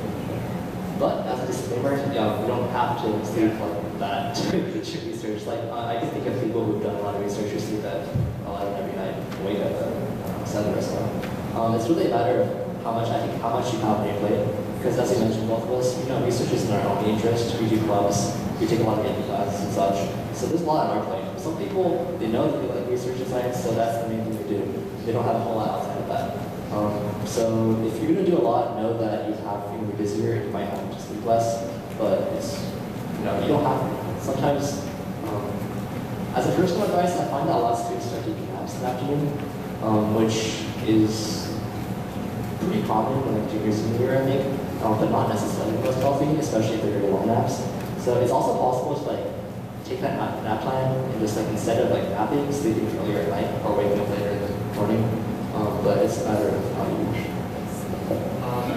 Speaker 1: But as a disclaimer, we don't have to sleep like that to research. Like I can think of people who've done a lot of research who sleep at 11 every night, wake up at 7 or so. It's really a matter of how much you have on your plate. Because as you mentioned, both of us, research is in our own interest. We do clubs, we take a lot of AP classes and such. So there's a lot on our plate. Some people, they know that they like research and science, so that's the main thing they do. They don't have a whole lot outside of that. So if you're going to do a lot, know that you're going to be busier and you might have to sleep less. But it's, you don't have to. Sometimes, as a personal advice, I find that a lot of students start taking naps in the afternoon, which is pretty common in like junior, senior year, I think. But not necessarily the most healthy, especially if they're very long naps. So it's also possible to like take that nap time and just like instead of like napping, sleeping earlier at night or waking up later in the morning. But it's a matter of how you wish.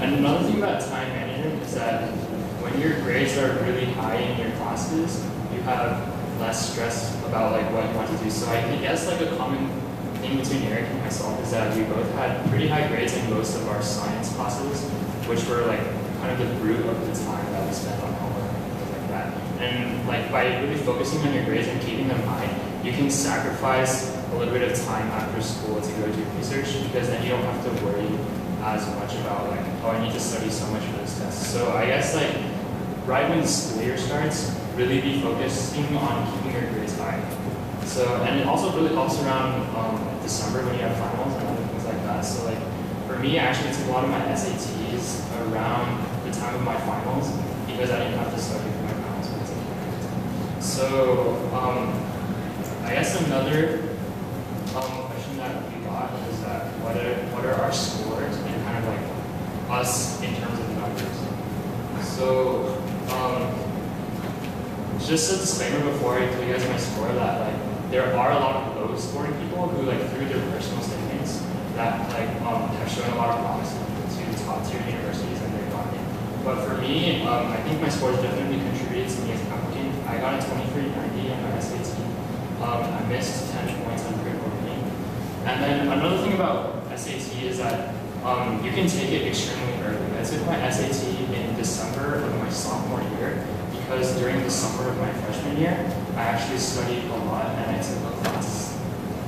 Speaker 2: And another thing about time management is that when your grades are really high in your classes, you have less stress about like what you want to do. So I guess like a common thing between Eric and myself is that we both had pretty high grades in most of our science classes, which were like kind of the root of the time that we spent on homework and things like that. And like by really focusing on your grades and keeping them high, you can sacrifice a little bit of time after school to go do research because then you don't have to worry as much about like, oh, I need to study so much for this test. So I guess like right when the school year starts, really be focusing on keeping your grades high. So, and it also really helps around December when you have finals and other things like that. So like, for me, I actually took a lot of my SATs around the time of my finals because I didn't have to study for my finals. So, I guess another question that we got is that what are our scores and kind of like us in terms of numbers. So, just a disclaimer before I tell you guys my score that like there are a lot of low scoring people who like through their personal statements that like have shown a lot of promise to top tier universities and they've gotten in. But for me, I think my scores definitely contributed to me as an applicant. I got a 2390 on my SAT. I missed 10 points on critical reading. And then another thing about SAT is that you can take it extremely early. I took my SAT in December of my sophomore year because during the summer of my freshman year, I actually studied a lot and I took a class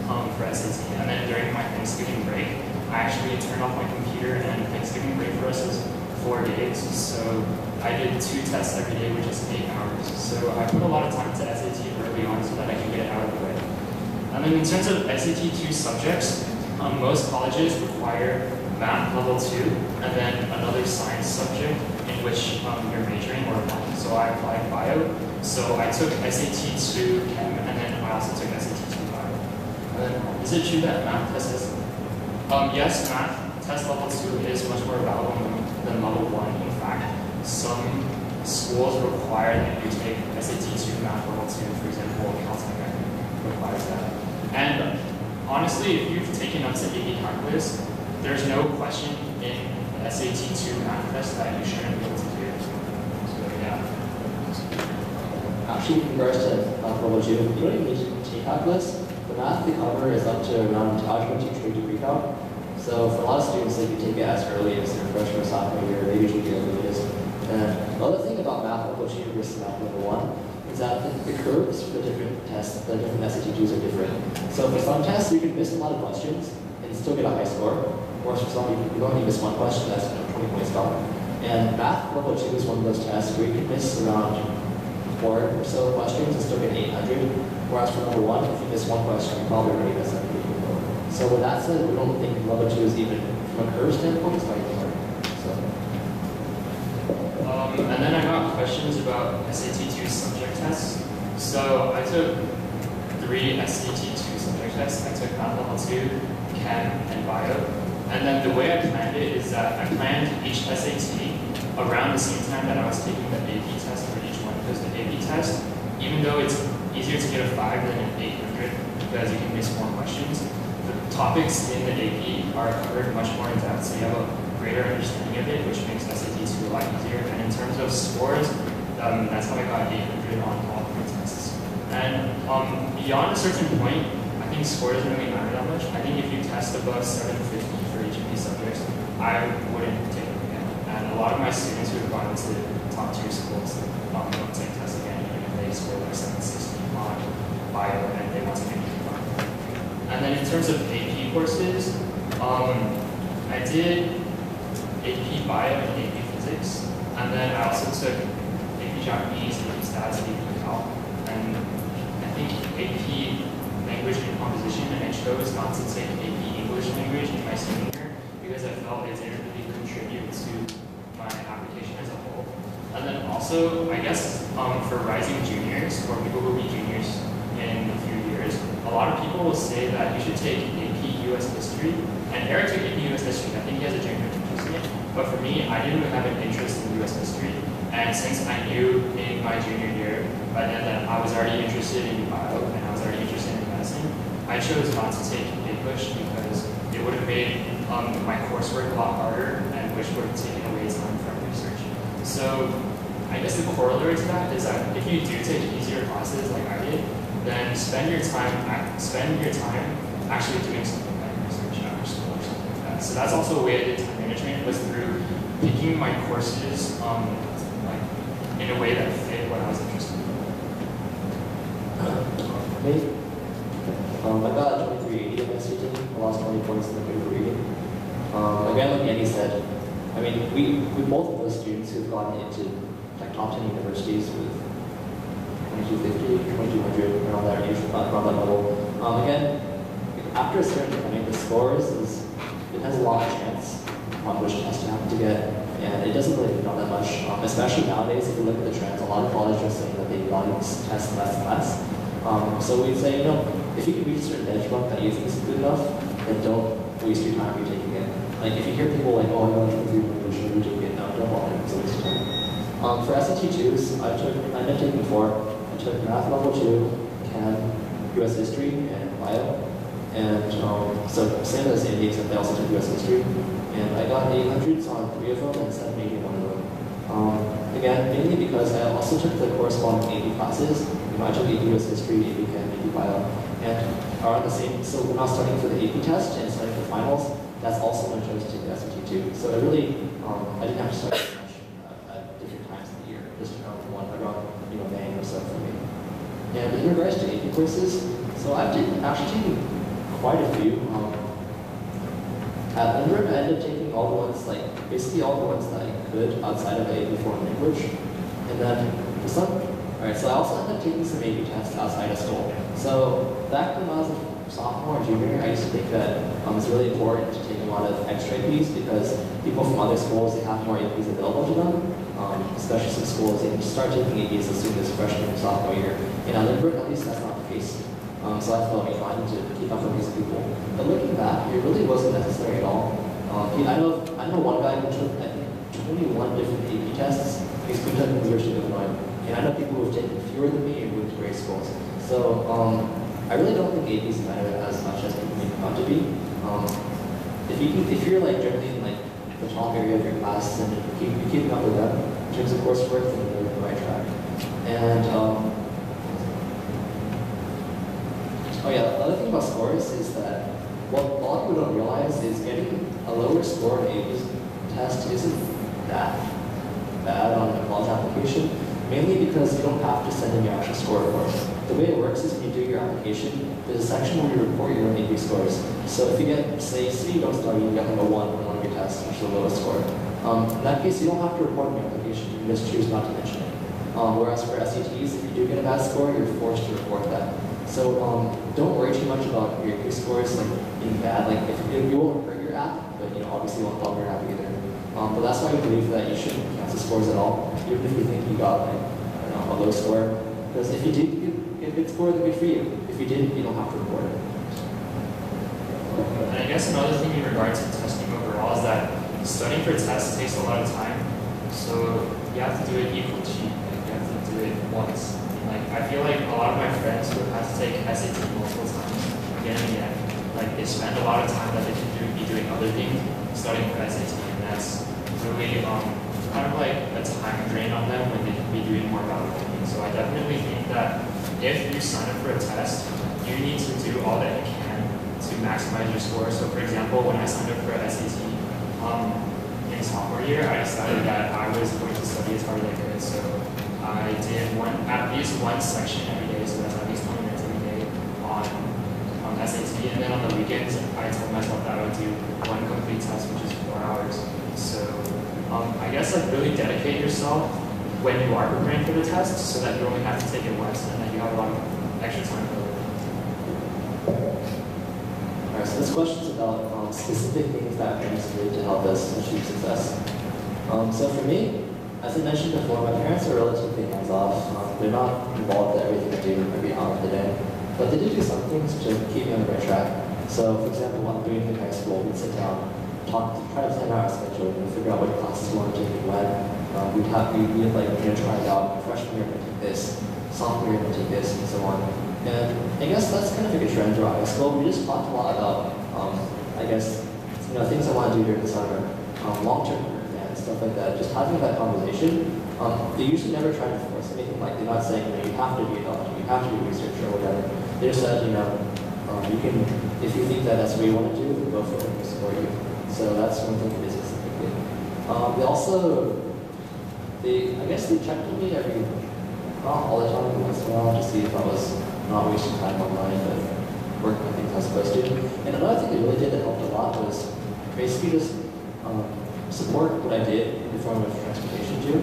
Speaker 2: for SAT. And then during my Thanksgiving break, I actually turned off my computer and Thanksgiving break for us is 4 days. So I did 2 tests every day, which is 8 hours. So I put a lot of time into SAT early on so that I can get it out of the way. And then in terms of SAT 2 subjects, most colleges require math level 2 and then another science subject in which you're majoring or applying. So I applied bio. So I took SAT 2 Chem and then I also took SAT 2 bio. Is it true that math test is? Yes, math test level 2 is much more valuable than level 1. In fact, some schools require that you take SAT 2 math level 2. For example, Caltech requires that. And honestly, if you've taken up to AP calculus, there's no question in the SAT 2 math test that you shouldn't be able to do. So yeah.
Speaker 1: Actually, in regards to math level 2, you don't even need to take calculus. The math they cover is up to around algebra 2 trig degree calc. So for a lot of students, they can take it as early as their freshman or sophomore year, maybe junior year as it is. And the other thing about math level 2 versus math level 1 is that the curves for the different tests, the different SAT2s are different. So for some tests, you can miss a lot of questions and still get a high score. Or for some, you can only miss one question, that's 20 points gone. And math level 2 is one of those tests where you can miss around 4 or so questions and still get 800. Whereas for level 1, if you miss one question, you probably already missed that. So with that said, we don't think level 2 is even, from a curve standpoint, it's quite hard.
Speaker 2: And then I got questions about SAT2 subject tests. So I took 3 SAT2 subject tests. I took math level 2, chem, and bio. And then the way I planned it is that I planned each SAT around the same time that I was taking the AP test for each one. Because the AP test, even though it's easier to get a 5 than an 800 because you can miss more questions, the topics in the AP are covered much more in depth, so you have a greater understanding of it, which makes SAT2 a lot easier. And in terms of scores, that's how I got 800 on all 3 tests. And beyond a certain point, I think scores don't really matter that much. I think if you test above 750 for each of these subjects, I wouldn't take them again. And a lot of my students who have gone into top tier schools don't take tests again, even if they score like 760 on bio and they want to make it fun. And then in terms of AP courses, I did AP Bio and AP Physics, and then I also took AP Japanese, AP Stats, and AP Calc, and I think AP Language and Composition, and I chose not to take AP English Language in my senior year because I felt it didn't really contribute to my application as a whole. And then also, I guess for rising juniors, or people who will be juniors in a few years, a lot of people will say that you should take AP US History, and Eric took AP US History. I think he has a genuine interest in it. But for me, I didn't have an interest in US history. And since I knew in my junior year, by then that I was already interested in bio and I was already interested in medicine, I chose not to take English because it would have made my coursework a lot harder and which would have taken away time from research. So I guess the corollary to that is that if you do take easier classes like I did, then spend your time actually doing something like research after school or something like that. So that's also a way I did time management, was through picking my courses like in a way that fit what I was interested in.
Speaker 1: Me? I got 2380 in my SAT. I lost 20 points in the paper reading. Again, like Andy said, I mean, we both of those students who've gotten into like top 10 universities with 2250, 2200, around that range, around that level. Again, after a certain point, the scores it has a lot of chance on which test you happen to get, and it doesn't really know that much. Especially nowadays, if you look at the trends, a lot of colleges are saying that they value this test less and less. So we'd say, you know, if you can reach a certain benchmark that you think is good enough, then don't waste your time retaking it. Like if you hear people like, oh, I know you should retake it, no, don't bother, it's a waste of time. For SAT2s, I ended up taking 4. I took math level 2, chem, US history, and bio. And so same as Andy, except I also took US history. And I got 800s on 3 of them and 780 on 1 of them. Again, mainly because I also took the corresponding AP classes. You know, I took AP US history, AP chem, AP bio, and are on the same. So when I was studying for the AP test and studying for finals, that's also when I chose to take the SAT2. So it really, I didn't have to study much at different times of the year, just around May or so for me. And in regards to AP courses, so I've actually taken quite a few. At Lindbergh, I ended up taking all the ones, basically all the ones that I could outside of AP foreign language. And then for some, alright, so I also ended up taking some AP tests outside of school. So back when I was a sophomore or junior, I used to think that it's really important to take a lot of extra APs because people from other schools, they have more APs available to them. Especially some schools, they can start taking APs as soon as freshman or sophomore year. And at Lindbergh, at least that's not the case. So I felt fine to keep up with these people. But looking back, it really wasn't necessary at all. I know one guy who took, I think, 21 different AP tests. He's been at the University of Illinois. And I know people who have taken fewer than me and went to great schools. So I really don't think APs matter as much as people make them out to be. if you're like generally in like the top area of your class and you're keeping up with them in terms of coursework, then you're on the right track. And oh yeah, the other thing about scores is that what a lot of people don't realize is getting a lower score on a test isn't that bad on a college application, mainly because you don't have to send in your actual score report. The way it works is when you do your application, there's a section where you report your own AP scores. So if you get, say you don't start, you get like a 1 on one of your tests, which is the lowest score. In that case, you don't have to report in your application. You can just choose not to mention it. Whereas for SATs, if you do get a bad score, you're forced to report that. So don't worry too much about your AP scores like being bad. Like if you won't hurt your app, but obviously you won't bump your app either. But that's why we believe that you shouldn't cancel scores at all, even if you think you got like a low score. Because if you did get a good score, then good for you. If you didn't, you don't have to report it.
Speaker 2: And I guess another thing in regards to testing overall is that studying for tests takes a lot of time. So you have to do it equal cheap. Like you have to do it once. Like I feel like a lot of my friends who have to take SAT multiple times again and again, like they spend a lot of time that they could be doing other things studying for SAT, and that's really kind of like a time drain on them when they could be doing more valuable things. So I definitely think that if you sign up for a test, you need to do all that you can to maximize your score. So for example, when I signed up for SAT in sophomore year, I decided that I was going to study as hard as I could. So I did at least one section every day, so that's at least 20 minutes every day on SAT. And then on the weekends, I told myself that I would do one complete test, which is 4 hours. So I guess like really dedicate yourself when you are preparing for the test so that you only have to take it once and that you have a lot of extra time for it.
Speaker 1: Alright, so this question is about specific things that parents do to help us achieve success. So for me, as I mentioned before, my parents are relatively hands-off. They're not involved in everything I do every hour of the day, but they do some things to keep me on the right track. So for example, while I'm doing in high school, we'd sit down, try to plan out our schedule, and figure out what classes we want to take and when. We'd like try it out. Freshman year, we're going to take this. Sophomore year, we're going to take this, and so on. And I guess that's kind of like a trend throughout high school. We just talked a lot about, I guess, things I want to do during the summer, long-term plans, stuff like that. Just having that conversation. They usually never try to force anything. Like they're not saying you have to be a doctor, you have to be a researcher or whatever. They just said, you can, if you think that that's what you want to do, go for it and support you. So that's one thing they did specifically. I guess they checked with me not all the time, but once in a while, to see if I was not wasting time online, but working on things I was supposed to. And another thing they really did that helped a lot was basically just support what I did in the form of transportation too.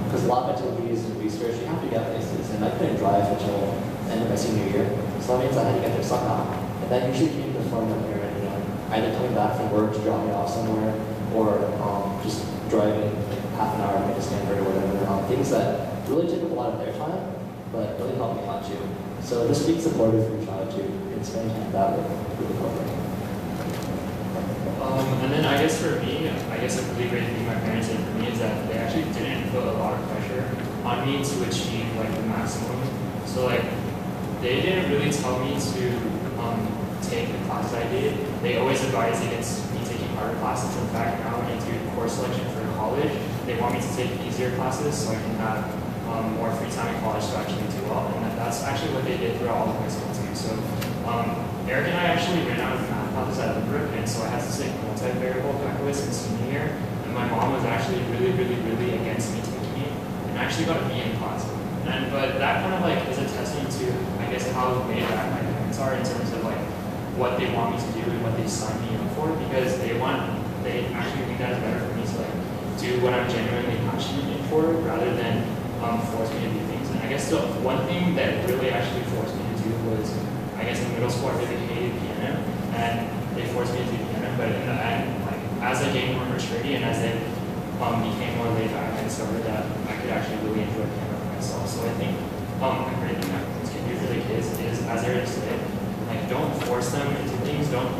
Speaker 1: Because a lot of activities and research, you have to get places, and I couldn't drive until the end of my senior year. So that means I had to get there somehow. And that usually came in the form of either coming back from work to drop me off somewhere, or just driving like half an hour to get to Stanford or whatever. Things that really took up a lot of their time, but really helped me out too. So just being supportive for your child too, and spending time that way really helped me.
Speaker 2: And then I guess for me, a really great thing my parents did for me is that they actually didn't put a lot of pressure on me to achieve like the maximum. So like they didn't really tell me to take the classes I did. They always advised against me taking harder classes. In fact, now when I do course selection for college, they want me to take easier classes so I can have more free time in college to actually do well. And that's actually what they did throughout all of high school too. So Eric and I actually ran out of math classes at Lindbrook, and so I had to take multivariable calculus in senior year. And my mom was actually really against me taking it, and I actually got a B in class. But that kind of like is a testament to, I guess, how laid back my parents are in terms of like what they want me to do and what they sign me up for, because they actually think that is better for me to like do what I'm genuinely passionate for rather than force me to do things. And I guess the one thing that really actually forced me to do was, I guess in middle school I really hated piano, and they forced me to do piano, but in the end, like as I gained more maturity and as I became more laid back, I discovered that I could actually really enjoy piano for myself. So I think a great thing that parents can do for the kids is, as Eric said, like don't force them into things. Don't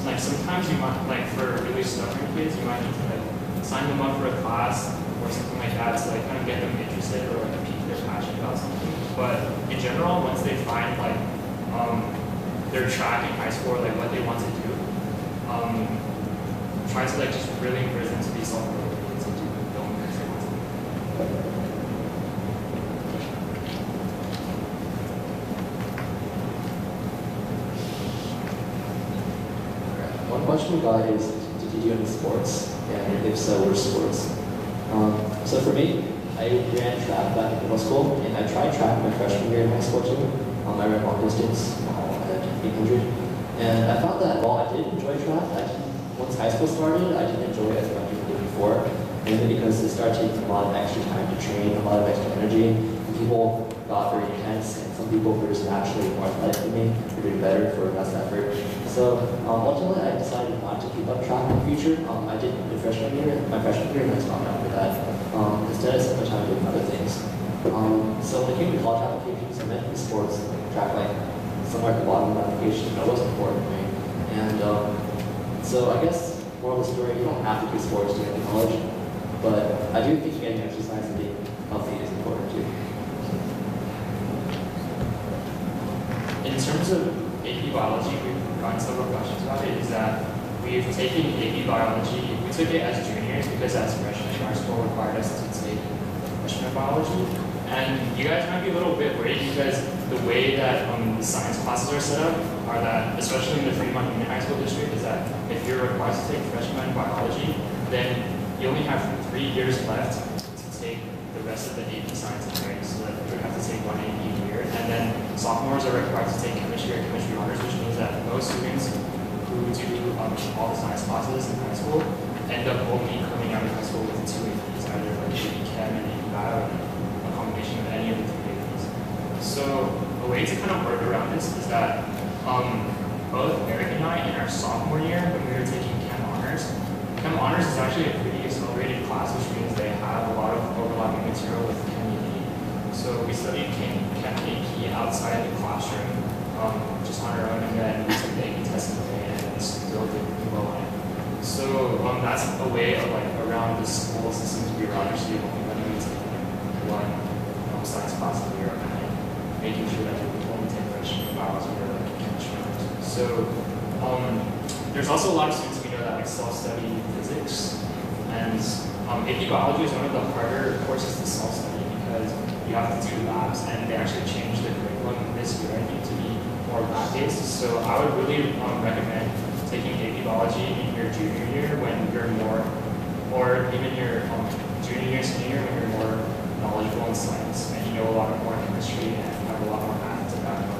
Speaker 2: like sometimes you might, like for really stubborn kids, you might need to like sign them up for a class or something like that to like kind of get them interested or like pique their passion about something. But in general, once they find like their track in high school or like what they want to do, try to like just really encourage them to be self-motivated to do the only things they want to do.
Speaker 1: One question we got is, did you do any sports? And if so, which sports? So for me, I ran track back in middle school, and I tried track my freshman year in high school too. I ran long distance at 800. And I found that while I did enjoy track, once high school started, I didn't enjoy it as much as I did before. Mainly because it started taking a lot of extra time to train, a lot of extra energy. And people got very intense, and some people were just naturally more athletic than me, were doing better for less effort. So ultimately, I decided not to keep up track in the future. I did my freshman year, and I stopped after that. Instead, I spent my time doing other things. So when it came to college applications, I meant in sports, like track, like somewhere at the bottom of the application, that was important to me. And so I guess, moral of the story, you don't have to do sports to get to college, but I do think getting exercise and being healthy is important too.
Speaker 2: In terms of AP biology, we've gotten several questions about it, is that we've taken AP biology, we took it as juniors because as freshmen, our school required us to take freshman biology. And you guys might be a little bit worried because the way that the science classes are set up are that, especially in the Fremont Union High School District, is that if you're required to take freshman biology, then you only have 3 years left to take the rest of the AP science grades, so that you would have to take 1 AP a year. And then sophomores are required to take chemistry or chemistry honors, which means that most students who do all the science classes in high school end up only coming out of high school with 2 APs, either like AP Chem and AP Bio, or a combination of any of the 3 APs. So a way to kind of work around this is that both Eric and I, in our sophomore year, when we were taking Chem Honors is actually a pretty accelerated class, which means they have a lot of overlapping material with Chem AP. So we studied Chem AP outside the classroom, just on our own, and then we took the AP test in the day and still did well on it. So that's a way of like around the school systems bureaucracy of only letting me take one science class a year and making sure that we only take freshman biology or like chemistry. So there's also a lot of students we know that like self-study physics, and AP biology is one of the harder courses to self-study because you have to do labs, and they actually changed the curriculum this year, I think, to be more lab-based. So I would really recommend taking AP biology in your junior year when you're more, or even your junior year, senior year when you're more knowledgeable in science and you know a lot more chemistry and have a lot more math to back up.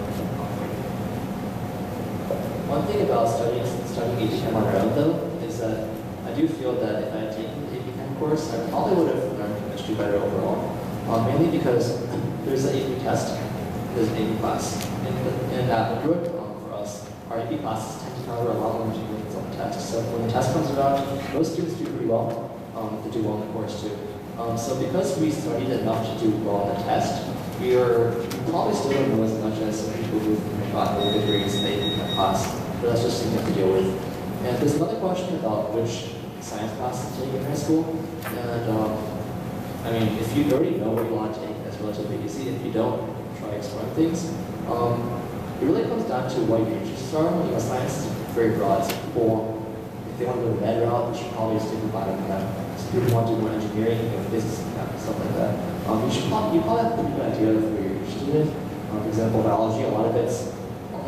Speaker 1: One thing about studying AP Chem on our own though is that I do feel that if I had taken the AP Chem course, I probably would have learned chemistry better overall. Mainly because there's an AP test, there's an AP class. And at Woodruff, for us, our AP classes tend to cover a lot more material on the test. So when the test comes around, most students do pretty well. They do well in the course too. So because we studied enough to do well on the test, we probably still don't know as much as some people who got really good grades in the AP class, but that's just something to deal with. And there's another question about which science class to take in high school. And I mean, if you already know what you want to take, that's relatively easy. If you don't, try exploring things. It really comes down to what your interests are. You know, science is very broad. So people, if they want to go the med route, they should probably stick with biochem. Some people want to do more engineering, business and stuff like that. You probably have a pretty good idea of what you're interested in. For example, biology, a lot of it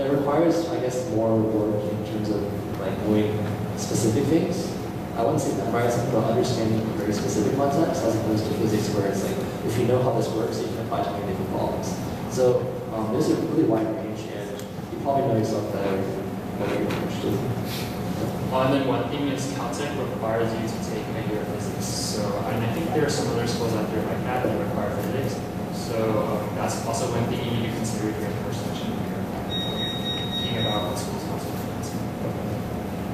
Speaker 1: requires, I guess, more work in terms of like knowing specific things. I wouldn't say memorizing, but understanding very specific concepts as opposed to physics where it's like, if you know how this works, you can apply to many different problems. So there's a really wide range, and you probably know yourself better what you're interested in.
Speaker 2: And then one thing is Caltech requires you to take a year of physics. So and I think there are some other schools out there like that that require physics. So that's also one thing you need to consider during the first section when you're thinking about what schools also do.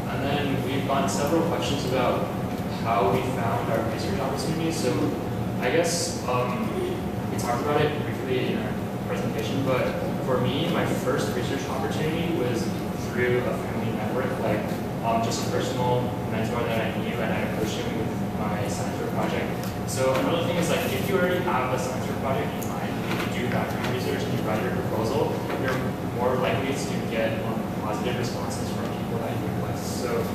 Speaker 2: And then we've gotten several questions about how we found our research opportunities. So I guess we talked about it briefly in our presentation, but for me, my first research opportunity was through a family network, like just a personal mentor that I knew, and I approached him with my science fair project. So another thing is like, if you already have a science fair project in mind, if you do background research and you write your proposal, you're more likely to get positive responses from people that you request. So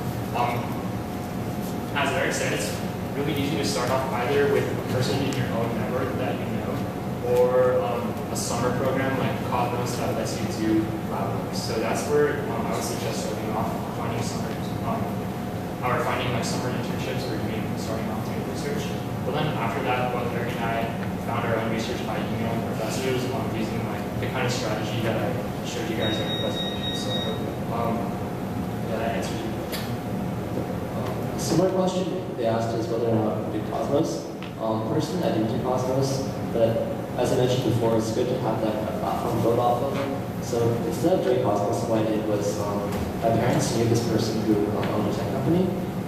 Speaker 2: parents said, it's really easy to start off either with a person in your own network that you know, or a summer program like Cosmos that lets you do lab work. So that's where I would suggest starting off, finding summer, or finding like summer internships or even starting off doing research. But then after that, both Eric and I found our own research by emailing professors using like the kind of strategy that I showed you guys in the presentation. So yeah, that answers your question.
Speaker 1: Similar question they asked is whether or not we do Cosmos. Personally, I didn't do Cosmos, but as I mentioned before, it's good to have that kind of platform to build off of. So instead of doing Cosmos, what I did was my parents knew this person who owned a tech company,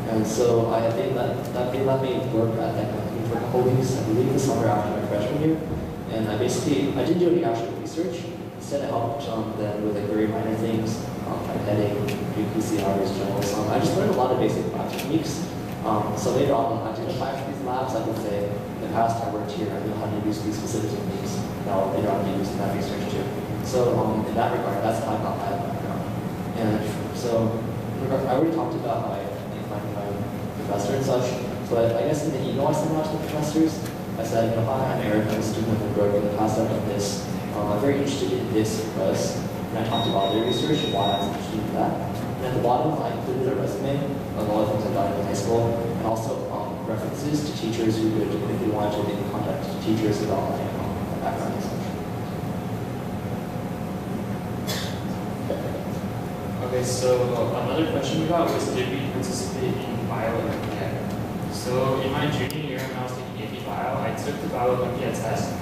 Speaker 1: and so they let me work at that company for a couple weeks, I believe the summer after my freshman year. And I didn't do any actual research. Instead, I helped them with like very minor things, like heading, doing PCRs, journals. I just learned a lot of basic lab techniques. So later on, when I identified for these labs, I would say, in the past I worked here, I know how to use these specific techniques. Now later on, I use that research too. So in that regard, that's how I got my background. And so I already talked about how I find my professor and such, but I guess in the email I sent out to the professors, I said, hi, I'm Eric, I'm a student of Brook, in the past I've done this. I'm very interested in this because, and I talked about their research and why I was interested in that. And at the bottom, I included a resume of all the things I've done in high school, and also references to teachers who would, if they wanted to, they could contact teachers about my background and such.
Speaker 2: Okay, so another question we got was, did we participate in Bio Olympiad? So in my junior year, when I was taking AP Bio, I took the Bio Olympiad test,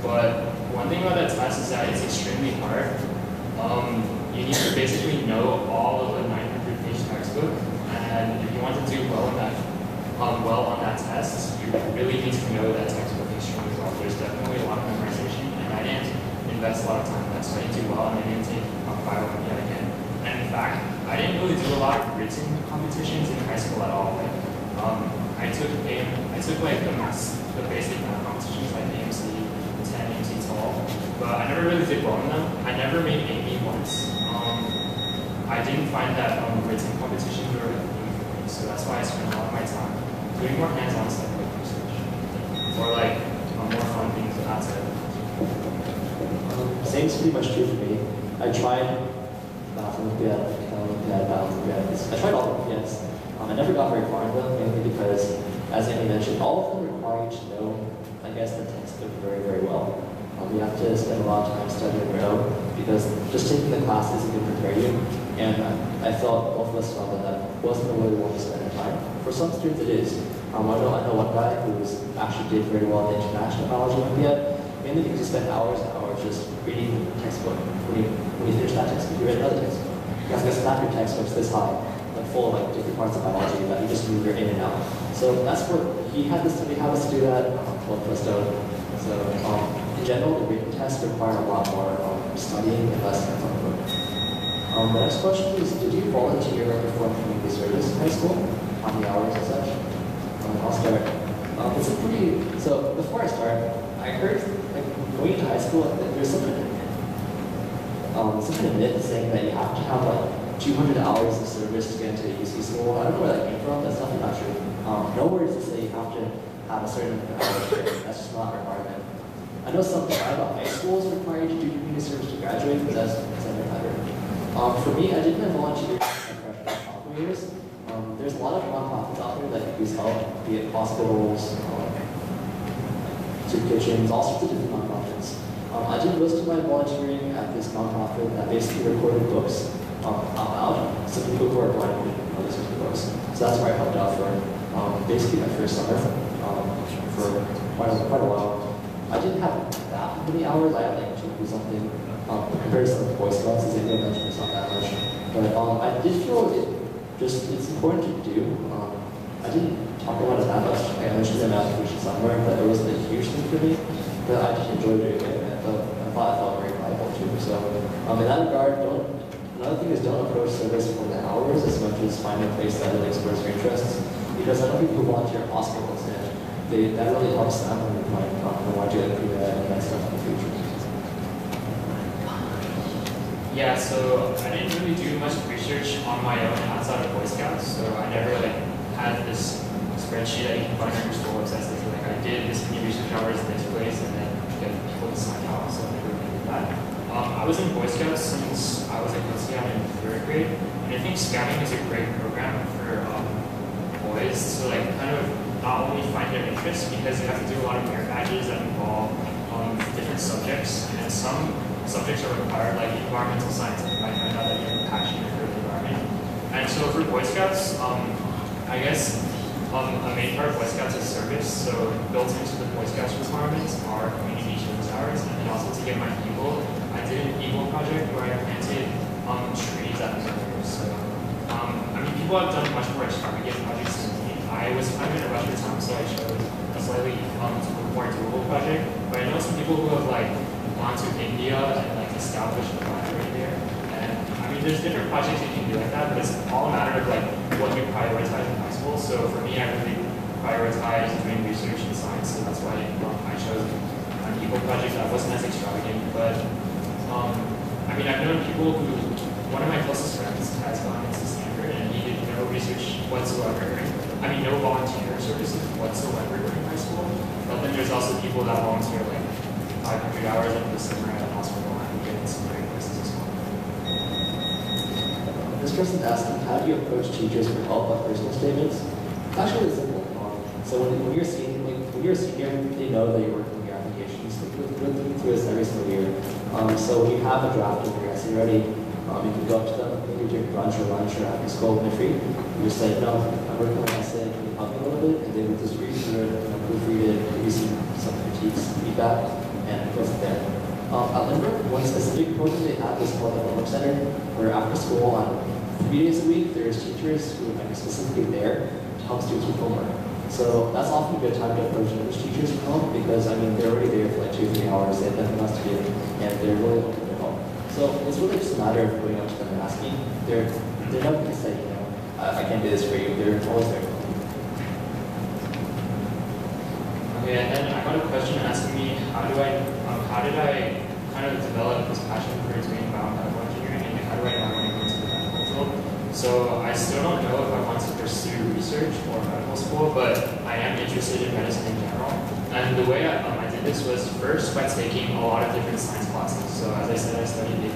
Speaker 2: but one thing about that test is that it's extremely hard. You need to basically know all of the 900-page textbook, and if you want to do well on that test, you really need to know that textbook extremely well. There's definitely a lot of memorization, and I didn't invest a lot of time in that, so I didn't do well, and I didn't take Bio Olympiad again. And in fact, I didn't really do a lot of written competitions in high school at all. Like, I took like the basic math competitions like AMC 10, AMC 12, but I never really did well in them. I never made AP once. I didn't find that written competitions were like really for me, so that's why I spent a lot of my time doing more hands-on stuff like research, or like more fun things outside of it.
Speaker 1: Same is pretty much true for me. I tried Math Olympiad, Bio Olympiad. I tried all the Olympiads. I never got very far in them, mainly because, as Amy mentioned, all of them require you to know, I guess, the textbook very, very well. You have to spend a lot of time studying your own, because just taking the class isn't going to prepare you. And I felt both of us felt that that wasn't the way we wanted to spend our time. For some students, it is. I know one guy who actually did very well in the International Biology Olympiad, mainly because he spent hours and hours just reading the textbook. When you finish that textbook, you read another textbook. You have to snap your textbooks this high, like full of like different parts of biology that you just move your in and out. So that's where he had us to do that. One plus don't. So in general, the written tests require a lot more studying and less hands-on work. The next question is, did you volunteer or perform community service in high school? How many hours and such? I'll start. So before I start, I heard like going to high school, there's some kind of myth saying that you have to have like 200 hours of service to get into a UC school. I don't know where that came from. That's definitely not true. Nowhere does it say you have to have a certain amount of hours. That's just not a requirement. I know something about high schools require you to do community service to graduate, but that's another matter. For me, I did my volunteer in my freshman and sophomore years. There's a lot of nonprofits out there that use help, be it hospitals, soup kitchens, all sorts of different nonprofits. I did most of my volunteering at this nonprofit that basically recorded books out loud, so people who are blind would listen to the books. So that's where I helped out for basically my first summer for quite a while. I didn't have that many hours. I had like 2 something compared to some Boy Scouts, as India mentioned, it's not that much. But I did feel it's important to do. I didn't talk about it that much. I mentioned the application somewhere, but it wasn't a huge thing for me. But I just enjoyed doing it, and I thought it felt very valuable too. So in that regard, another thing is don't approach service for the hours as much as find a place that really explores your interests. Because I know people who volunteer at hospitals, and that really helps them when they want to do that stuff in the future.
Speaker 2: Yeah, so I didn't really do much research on my own outside of Boy Scouts, so I never had this spreadsheet that you can find on your school website. So like I did this many research hours at this place, and then get people to sign out. So I never did that. I was in Boy Scouts since I was a Girl Scout in 3rd grade, and I think Scouting is a great program for boys to like kind of not only find their interests, because you have to do a lot of merit badges that involve different subjects, and some subjects are required, like environmental science. You might find out that you're passionate for the environment. And so for Boy Scouts, I guess a main part of Boy Scouts is service. So built into the Boy Scouts requirements are community service hours, and then also to get my Eagle, I did an Eagle project where I planted trees at the river. So I mean, people have done much more extravagant projects than me. I was kind of in a rush for time, so I chose a slightly more doable project. But I know some people who have like gone to India and like established a library there. And I mean, there's different projects you can do like that, but it's all a matter of like what you prioritize in high school. So for me, I really prioritize doing research in science, so that's why I chose an Eagle project that wasn't as extravagant. But I mean, I've known people who, one of my closest friends has gone into Stanford and he did no research whatsoever. I mean, no volunteer services whatsoever during high school. But then there's also people that volunteer like 500 hours over the summer at a hospital and get into great places as well.
Speaker 1: This person's asking, how do you approach teachers for help on personal statements? It's actually really simple. So when you're a senior, they know that you're working on your applications. We're looking through this every single year. So when you have a draft of your essay ready, you can go up to them, maybe during brunch or lunch or after school when they're free. You just say, no, I'm working on my essay, can you help me a little bit? And they will just read through it, proofread it, give you some critiques, feedback, and it goes from there. At Lindbergh, one specific program they have is called the Homework Center, where after school on 3 days a week, there's teachers who are specifically there to help students with homework. So that's often a good time to approach English teachers for help, because I mean they're already there for like 2 or 3 hours, they have nothing else to do, and they're really open to help. So it's really just a matter of going up to them and asking. They're not going to say, you know, I can't do this for you. They're always there for you.
Speaker 2: Okay, and then I got a question asking me, how did I kind of develop this passion for doing biomedical engineering, and how do I know when I go into the medical field? So I still don't know if I want to pursue research or medical school, but I am interested in medicine in general. And the way I did this was first by taking a lot of different science classes. So as I said, I studied and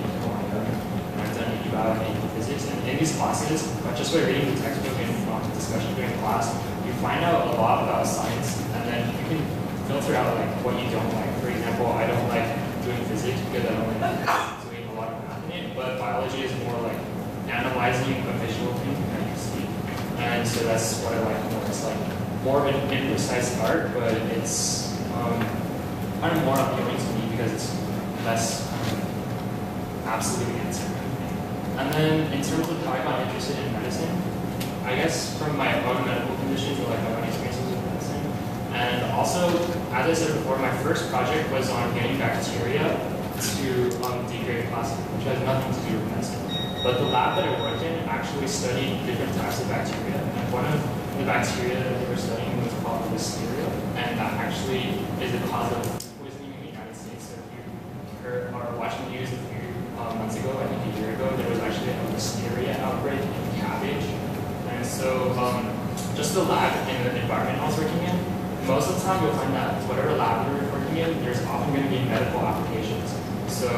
Speaker 2: I've done eval and physics. And in these classes, just by reading the textbook and discussion during class, you find out a lot about science, and then you can filter out like what you don't like. For example, I don't like doing physics because I don't like doing a lot of math in it, but biology is more like analyzing a visual thing that you see. And so that's what I like more. It's like more of an imprecise art, but it's kind of more appealing to me because it's less absolute answer. And then in terms of how I got interested in medicine, I guess from my own medical conditions or like my own experiences with medicine. And also, as I said before, my first project was on getting bacteria to degrade plastic, which has nothing to do with medicine. But the lab that I worked in actually studied different types of bacteria. And one of the bacteria that they were studying was called Listeria, and that actually is the cause of poisoning in the United States. So if you heard or watched the news a few months ago, I think a year ago, there was actually a Listeria outbreak in cabbage. And so just the lab and the environment I was working in, most of the time you'll find that whatever lab you're working in, there's often going to be medical applications. So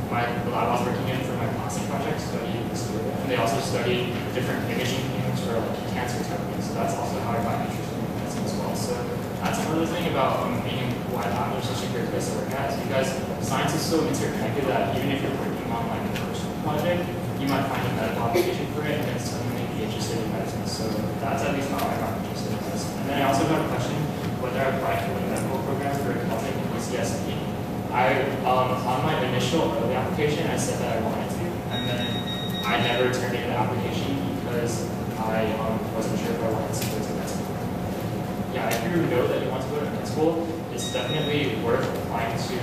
Speaker 2: the lab I was working in for my plastic project studied Listeria, and they also studied different imaging things for like cancer testing. So that's also how I got interested in medicine as well. So that's another thing about being why labs are such a great place to work at, is because science is so interconnected that even if you're working on like a personal project, you might find a medical application for it and then suddenly be interested in medicine. So that's at least how I got interested in medicine. And then I also got a question whether I applied for the medical program for Caltech and UCSD. On my initial early application, I said that I wanted to, and then I never turned in the application because I wasn't sure if I wanted to go to med school. Yeah, if you know that you want to go to med school, it's definitely worth applying to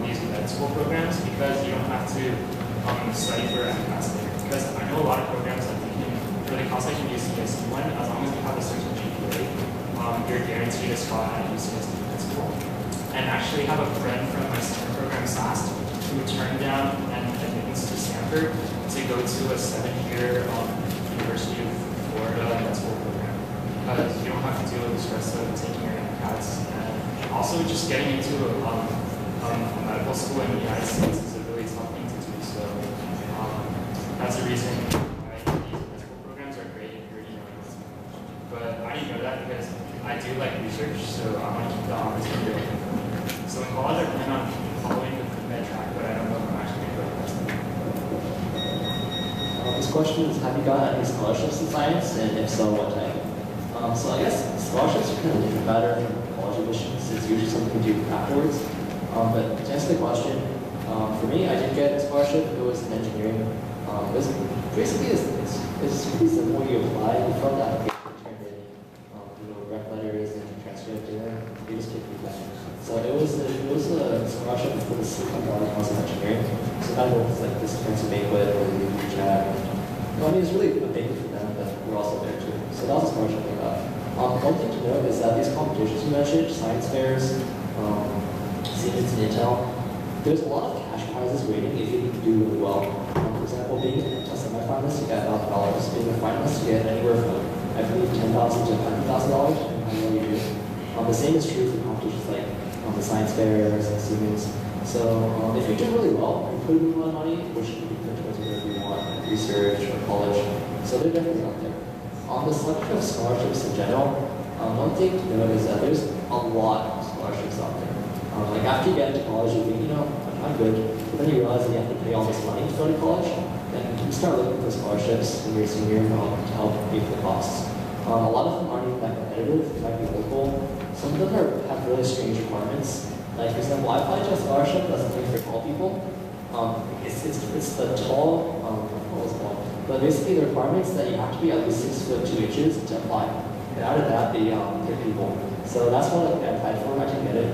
Speaker 2: these med school programs because you don't have to study for MCAS there. Because I know a lot of programs that you can, for the Caltech and UCSD one, as long as you have a certain GPA, you're guaranteed a spot at UCSD med school. And actually have a friend from my summer program, SAST, who turned down an admittance to Stanford to go to a 7-year University of Florida med school program. Because you don't stress of taking your MCATs, and also just getting into a medical school in the United States is a really tough thing to do. So that's the reason why these medical programs are great if you already know it. But I didn't know that because I do like research, so I want to keep the opportunity open for me. So in college, I plan on following the pre-med track, but I don't know if I'm actually going to go to that.
Speaker 1: This question is, have you gotten any scholarships in science, and if so, what type? So I guess scholarships are kind of a different matter from college admissions. It's usually something you do afterwards. But to answer the question, for me, I did get a scholarship. It was in engineering. It was basically it's pretty simple. You apply, you fill out the application, turn in, rec letters and transcript, and then you just get feedback. So it was a scholarship for the Silicon Valley Council of Engineering. So that was like this fancy banquet or the chat. I mean, it's really a banquet for them, but we're also there too. So that was a scholarship I got. One thing to note is that these competitions you mentioned, science fairs, Siemens and Intel, there's a lot of cash prizes waiting if you do really well. For example, being a semifinalist, you get $1,000. Being a finalist, you get anywhere from, I believe, $10,000 to $100,000, depending on how well you do. The same is true for competitions like the science fairs and Siemens. So if you do really well, you put in a lot of money, which you can put towards whatever you want, like research or college. So they're definitely out there. On the selection of scholarships in general, one thing to note is that there's a lot of scholarships out there. Like after you get into college, you think, I'm good. But then you realize that you have to pay all this money to go to college. Then you start looking for scholarships when you're a senior to help pay for the costs. A lot of them aren't even that competitive. They might be local. Some of them have really strange requirements. Like, for example, I applied to a scholarship that's something for tall people. It's the tall, what was it called? But basically the requirements that you have to be at least 6'2" to apply. And out of that, they pick people. So that's what I applied for. I didn't get it.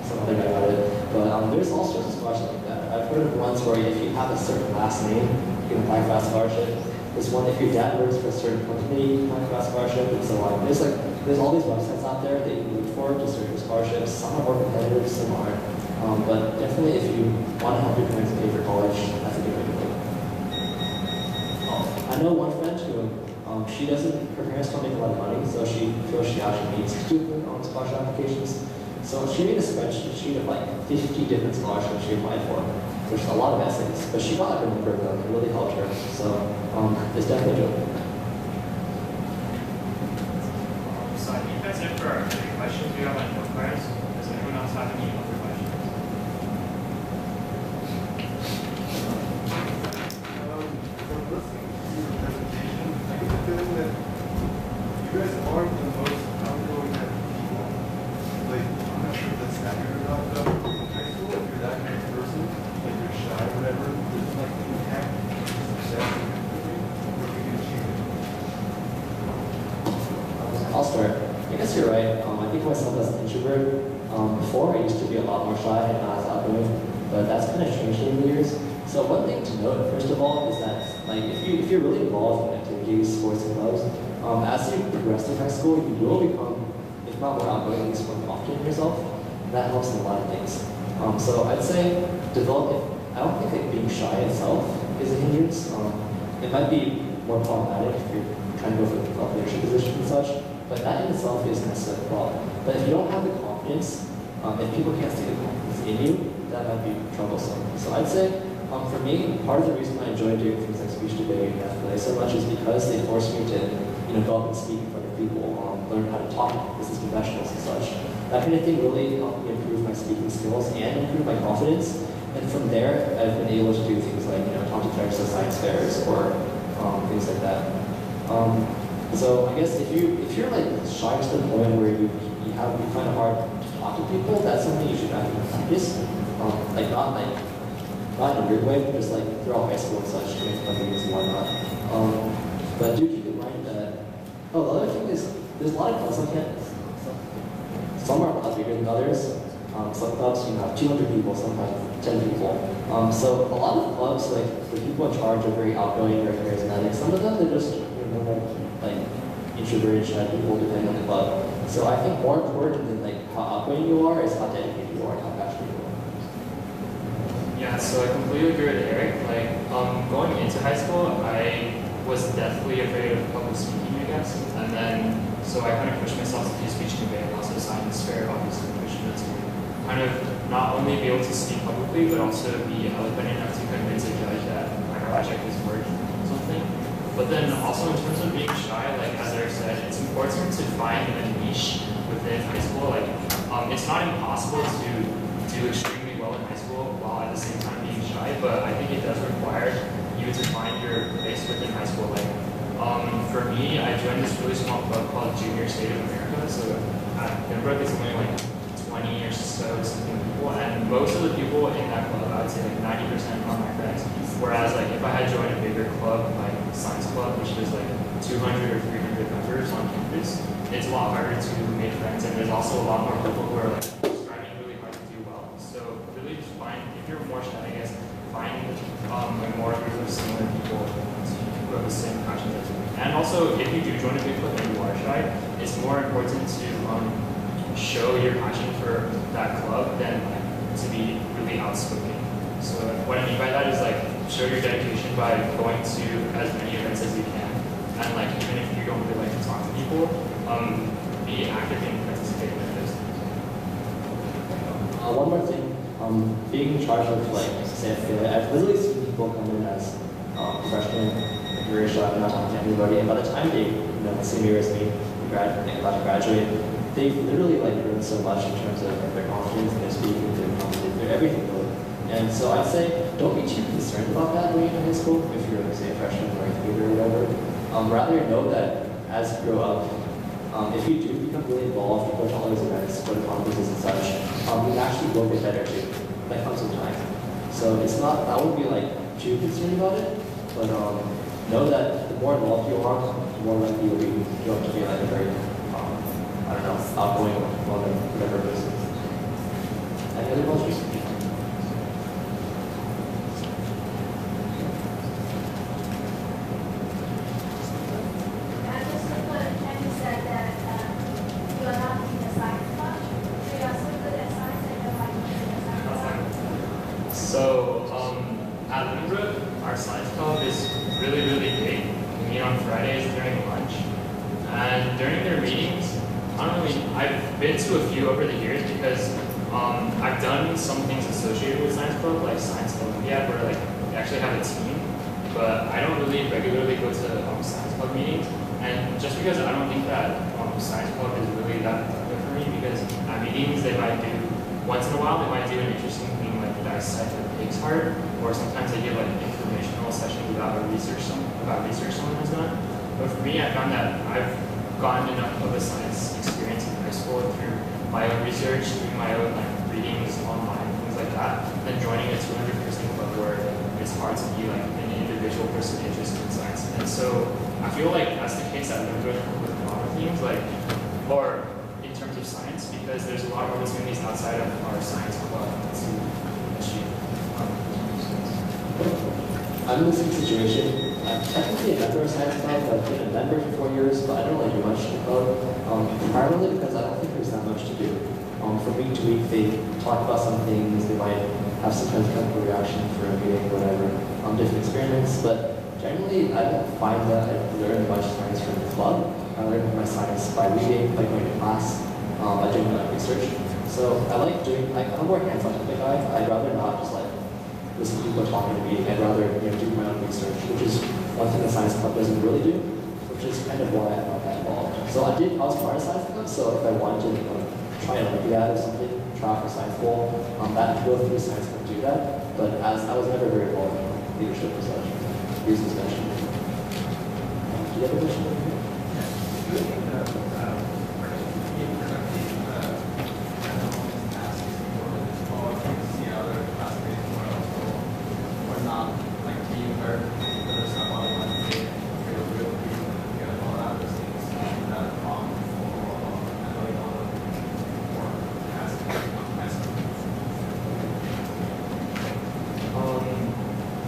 Speaker 1: Some other guy got it. But there's all sorts of scholarships like that. I've heard of ones where if you have a certain last name, you can apply for that scholarship. There's one if your dad works for a certain company, you can apply for that scholarship, and so on. There's all these websites out there that you can look for to search for scholarships. Some are more competitive, some aren't. But definitely if you want to help your parents pay for college, that's a good way to go. I know one friend who, her parents don't make a lot of money, so she feels she actually needs to do her own scholarship applications. So she made a spreadsheet of like 50 different scholarships she applied for, which is a lot of essays, but she got a good number of them. It really helped her. So it's definitely doable.
Speaker 2: So I think that's it for our questions. We have like no cards. Does anyone else have any other questions?
Speaker 3: From listening to your presentation, I get the feeling that you guys aren't the most outgoing type of people. Like, I'm not sure if that's accurate or not, but in high school, if you're that kind of person, like you're shy or whatever, there's like impact success in your career, or you can achieve it.
Speaker 1: I'll start. I guess you're right. I think of myself as an introvert. Before, I used to be a lot more shy and not as outgoing, but that's kind of changed over the years. So one thing to note, first of all, is that like if you're really involved in activities, sports, and clubs, as you progress in high school, you will become, if not more outgoing, at least more confident in yourself. And that helps in a lot of things. So I'd say I don't think like being shy itself is a hindrance. It might be more problematic if you're trying to go for the leadership position and such, but that in itself isn't necessarily a problem. But if you don't have the confidence, if people can't see the confidence in you, that might be troublesome. So I'd say, for me, part of the reason I enjoy doing things like speech debating and FLA so much is because they force me to, go up and speak in front of people, learn how to talk to business professionals and such. That kind of thing really helped me improve my speaking skills and improve my confidence. And from there, I've been able to do things like, talk to directors at science fairs or things like that. So I guess if you're like shy to the point where you find it hard to talk to people, that's something you should actually practice. Not in a weird way, but just like throughout high school and such, to make meetings and whatnot. But do keep in mind that, the other thing is, there's a lot of clubs on campus. Some are a lot bigger than others. Some clubs, have 200 people, sometimes 10 people. So a lot of clubs, like the people in charge are very outgoing, very charismatic. Some of them, they're just, like introverted, shy people, depending on the club. So I think more important than like how outgoing you are is how dedicated you are and how passionate you are.
Speaker 2: Yeah, so I completely agree with Eric. Like, going into high school, I was definitely afraid of public speaking, I guess. And then So I kind of push myself to do speech and debate and also science fair, obviously pushing me to kind of not only be able to speak publicly, but also be eloquent enough to convince a judge that my project is worth something. But then also in terms of being shy, like as Eric said, it's important to find a niche within high school. Like it's not impossible to do extremely well in high school while at the same time being shy, but I think it does require you to find your place within high school. Like for me, I joined this really small club called Junior State of America. So at Pembroke, it's only like 20 or so something people, and most of the people in that club, I would say like 90% are my friends. Whereas like if I had joined a bigger club like Science Club, which is like 200 or 300 members on campus, it's a lot harder to make friends, and there's also a lot more people who are like striving really hard to do well. So really just find, if you're more shy, I guess, find a more group of similar people who have the same passions as you. And also, if you do join a big club and you are shy, it's more important to show your passion for that club than like, to be really outspoken. So what I mean by that is like show your dedication by going to as many events as you can, and like even if you don't really like to talk to people, be active and participate in those things.
Speaker 1: One more thing, being in charge of like say I've literally seen people come in as freshmen, very shy, not talking to anybody, and by the time they same year as me, about to graduate, they've literally like learned so much in terms of their confidence, their speaking, their confidence, their everything really. And so I'd say don't be too concerned about that when you're in high school, if you're say a freshman or a grader or whatever. Rather know that as you grow up, if you do become really involved, you go to all those events, go to conferences and such, you actually will get better too. That comes with time. So it's not, I wouldn't be like too concerned about it, but know that the more involved you are, the more likely you'll be going to be like a very, I don't know, outgoing or whatever person. Any other questions?
Speaker 2: So at Lindbrook, our science club is really, really big. We meet on Fridays during lunch. And during their meetings, I've been to a few over the years because I've done some things associated with science club, like Science Olympiad, where like they actually have a team. But I don't really regularly go to science club meetings. And just because I don't think that science club is really that good for me, because at meetings they might do, once in a while they might do an interesting thing like dissect a pig's heart, or sometimes they give like informational sessions about research someone has done. But for me, I found that I've gotten enough of a science experience in high school through my own research, through my own like readings online, things like that, than joining a 200-person club where it's hard to be like an individual person interested in science. And so I feel like that's the case at Lindbrook with a lot of things, like, or in terms of science, because there's a lot of opportunities outside of our science club to achieve.
Speaker 1: I'm in the same situation. I'm technically a member of Science Club. I've been a member for 4 years, but I don't really do much in the club. Primarily because I don't think there's that much to do. From week to week, they talk about some things. They might have some kind of chemical reaction for a meeting, whatever. Different experiments, but generally, I don't find that I learn much science from the club. I learn my science by reading, by going to class, by doing my research. So I like doing. I'm a more hands-on type of guy. I'd rather not just like listen to people talking to me. I'd rather do my own research, which is one thing the science club doesn't really do, which is kind of why I'm not that involved. So I was part of science club. So if I wanted to try an Olympiad or something, try out for science bowl, that go through science club do that. But as I was never very involved in leadership or such. Here's this question. Do you have a question over here?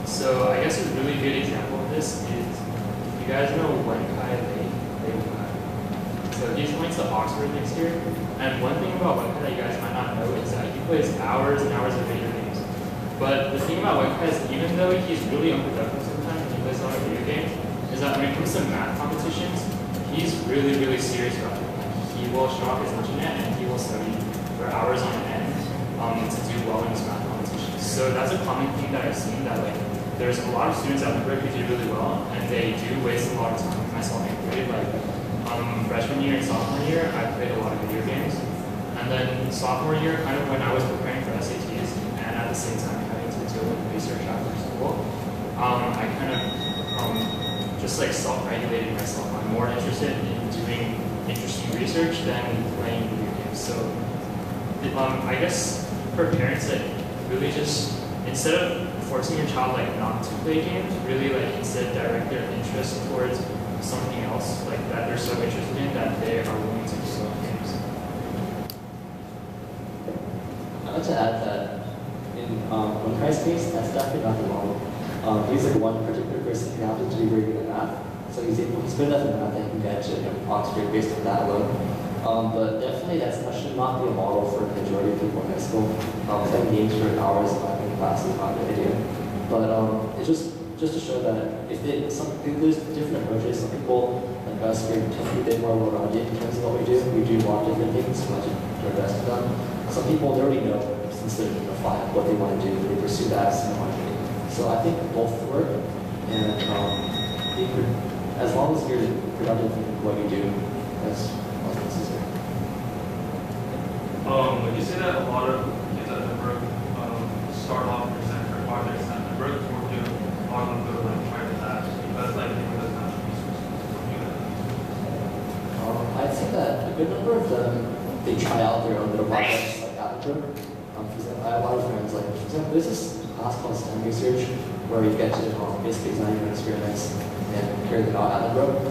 Speaker 2: So I guess a really good example of this is, you guys know Wenkai Lei? So he's going to Oxford next year, and one thing about Wenkai that you guys might not know is that he plays hours and hours of video games. But the thing about Wenkai is, even though he's really unproductive sometimes when he plays a lot of video games, is that when it comes to math competitions, he's really, really serious about it. He will show off his internet and he will study for hours on end to do well in his math competitions. So that's a common thing that I've seen, that like there's a lot of students out there who do really well and they do waste a lot of time, myself included. Like freshman year and sophomore year, I played a lot of video games. And then sophomore year, kind of when I was preparing for SATs and at the same time having to deal with research after school, I kind of just like self-regulated myself. I'm more interested in doing interesting research than playing video games. So I guess for parents, like really just instead of forcing your child like not to play games, really like instead direct their interest towards something else like that they're so interested in that they are willing to give up games.
Speaker 1: I'd like to add that in one Christ's case, that's definitely not the model. He's like one particular person who happens to be very good at math. So he's good enough in math that he can get to Oxford based on that alone. But definitely that should not be a model for the majority of people in high school. Playing games for hours in class is not a good idea. But it's just to show that if there's different approaches. Some people like us, we tend to be a bit more well-rounded in terms of what we do. We do a lot of different things, so much to our best of them. Some people, they already know since they're five what they want to do. They pursue that as someone. So I think both work, and as long as you're productive in what you do, that's necessary.
Speaker 4: Would you say that a lot of kids at Edinburgh start off present or their at Edinburgh, or do a lot of them go to like private labs because like they were the natural resources from you?
Speaker 1: I'd say that a good number of them, they try out their own little projects like at Edinburgh. For example, I have a lot of friends, like for example, there's this class called STEM research where you get to basically design your own experiments and carry them out at Edinburgh.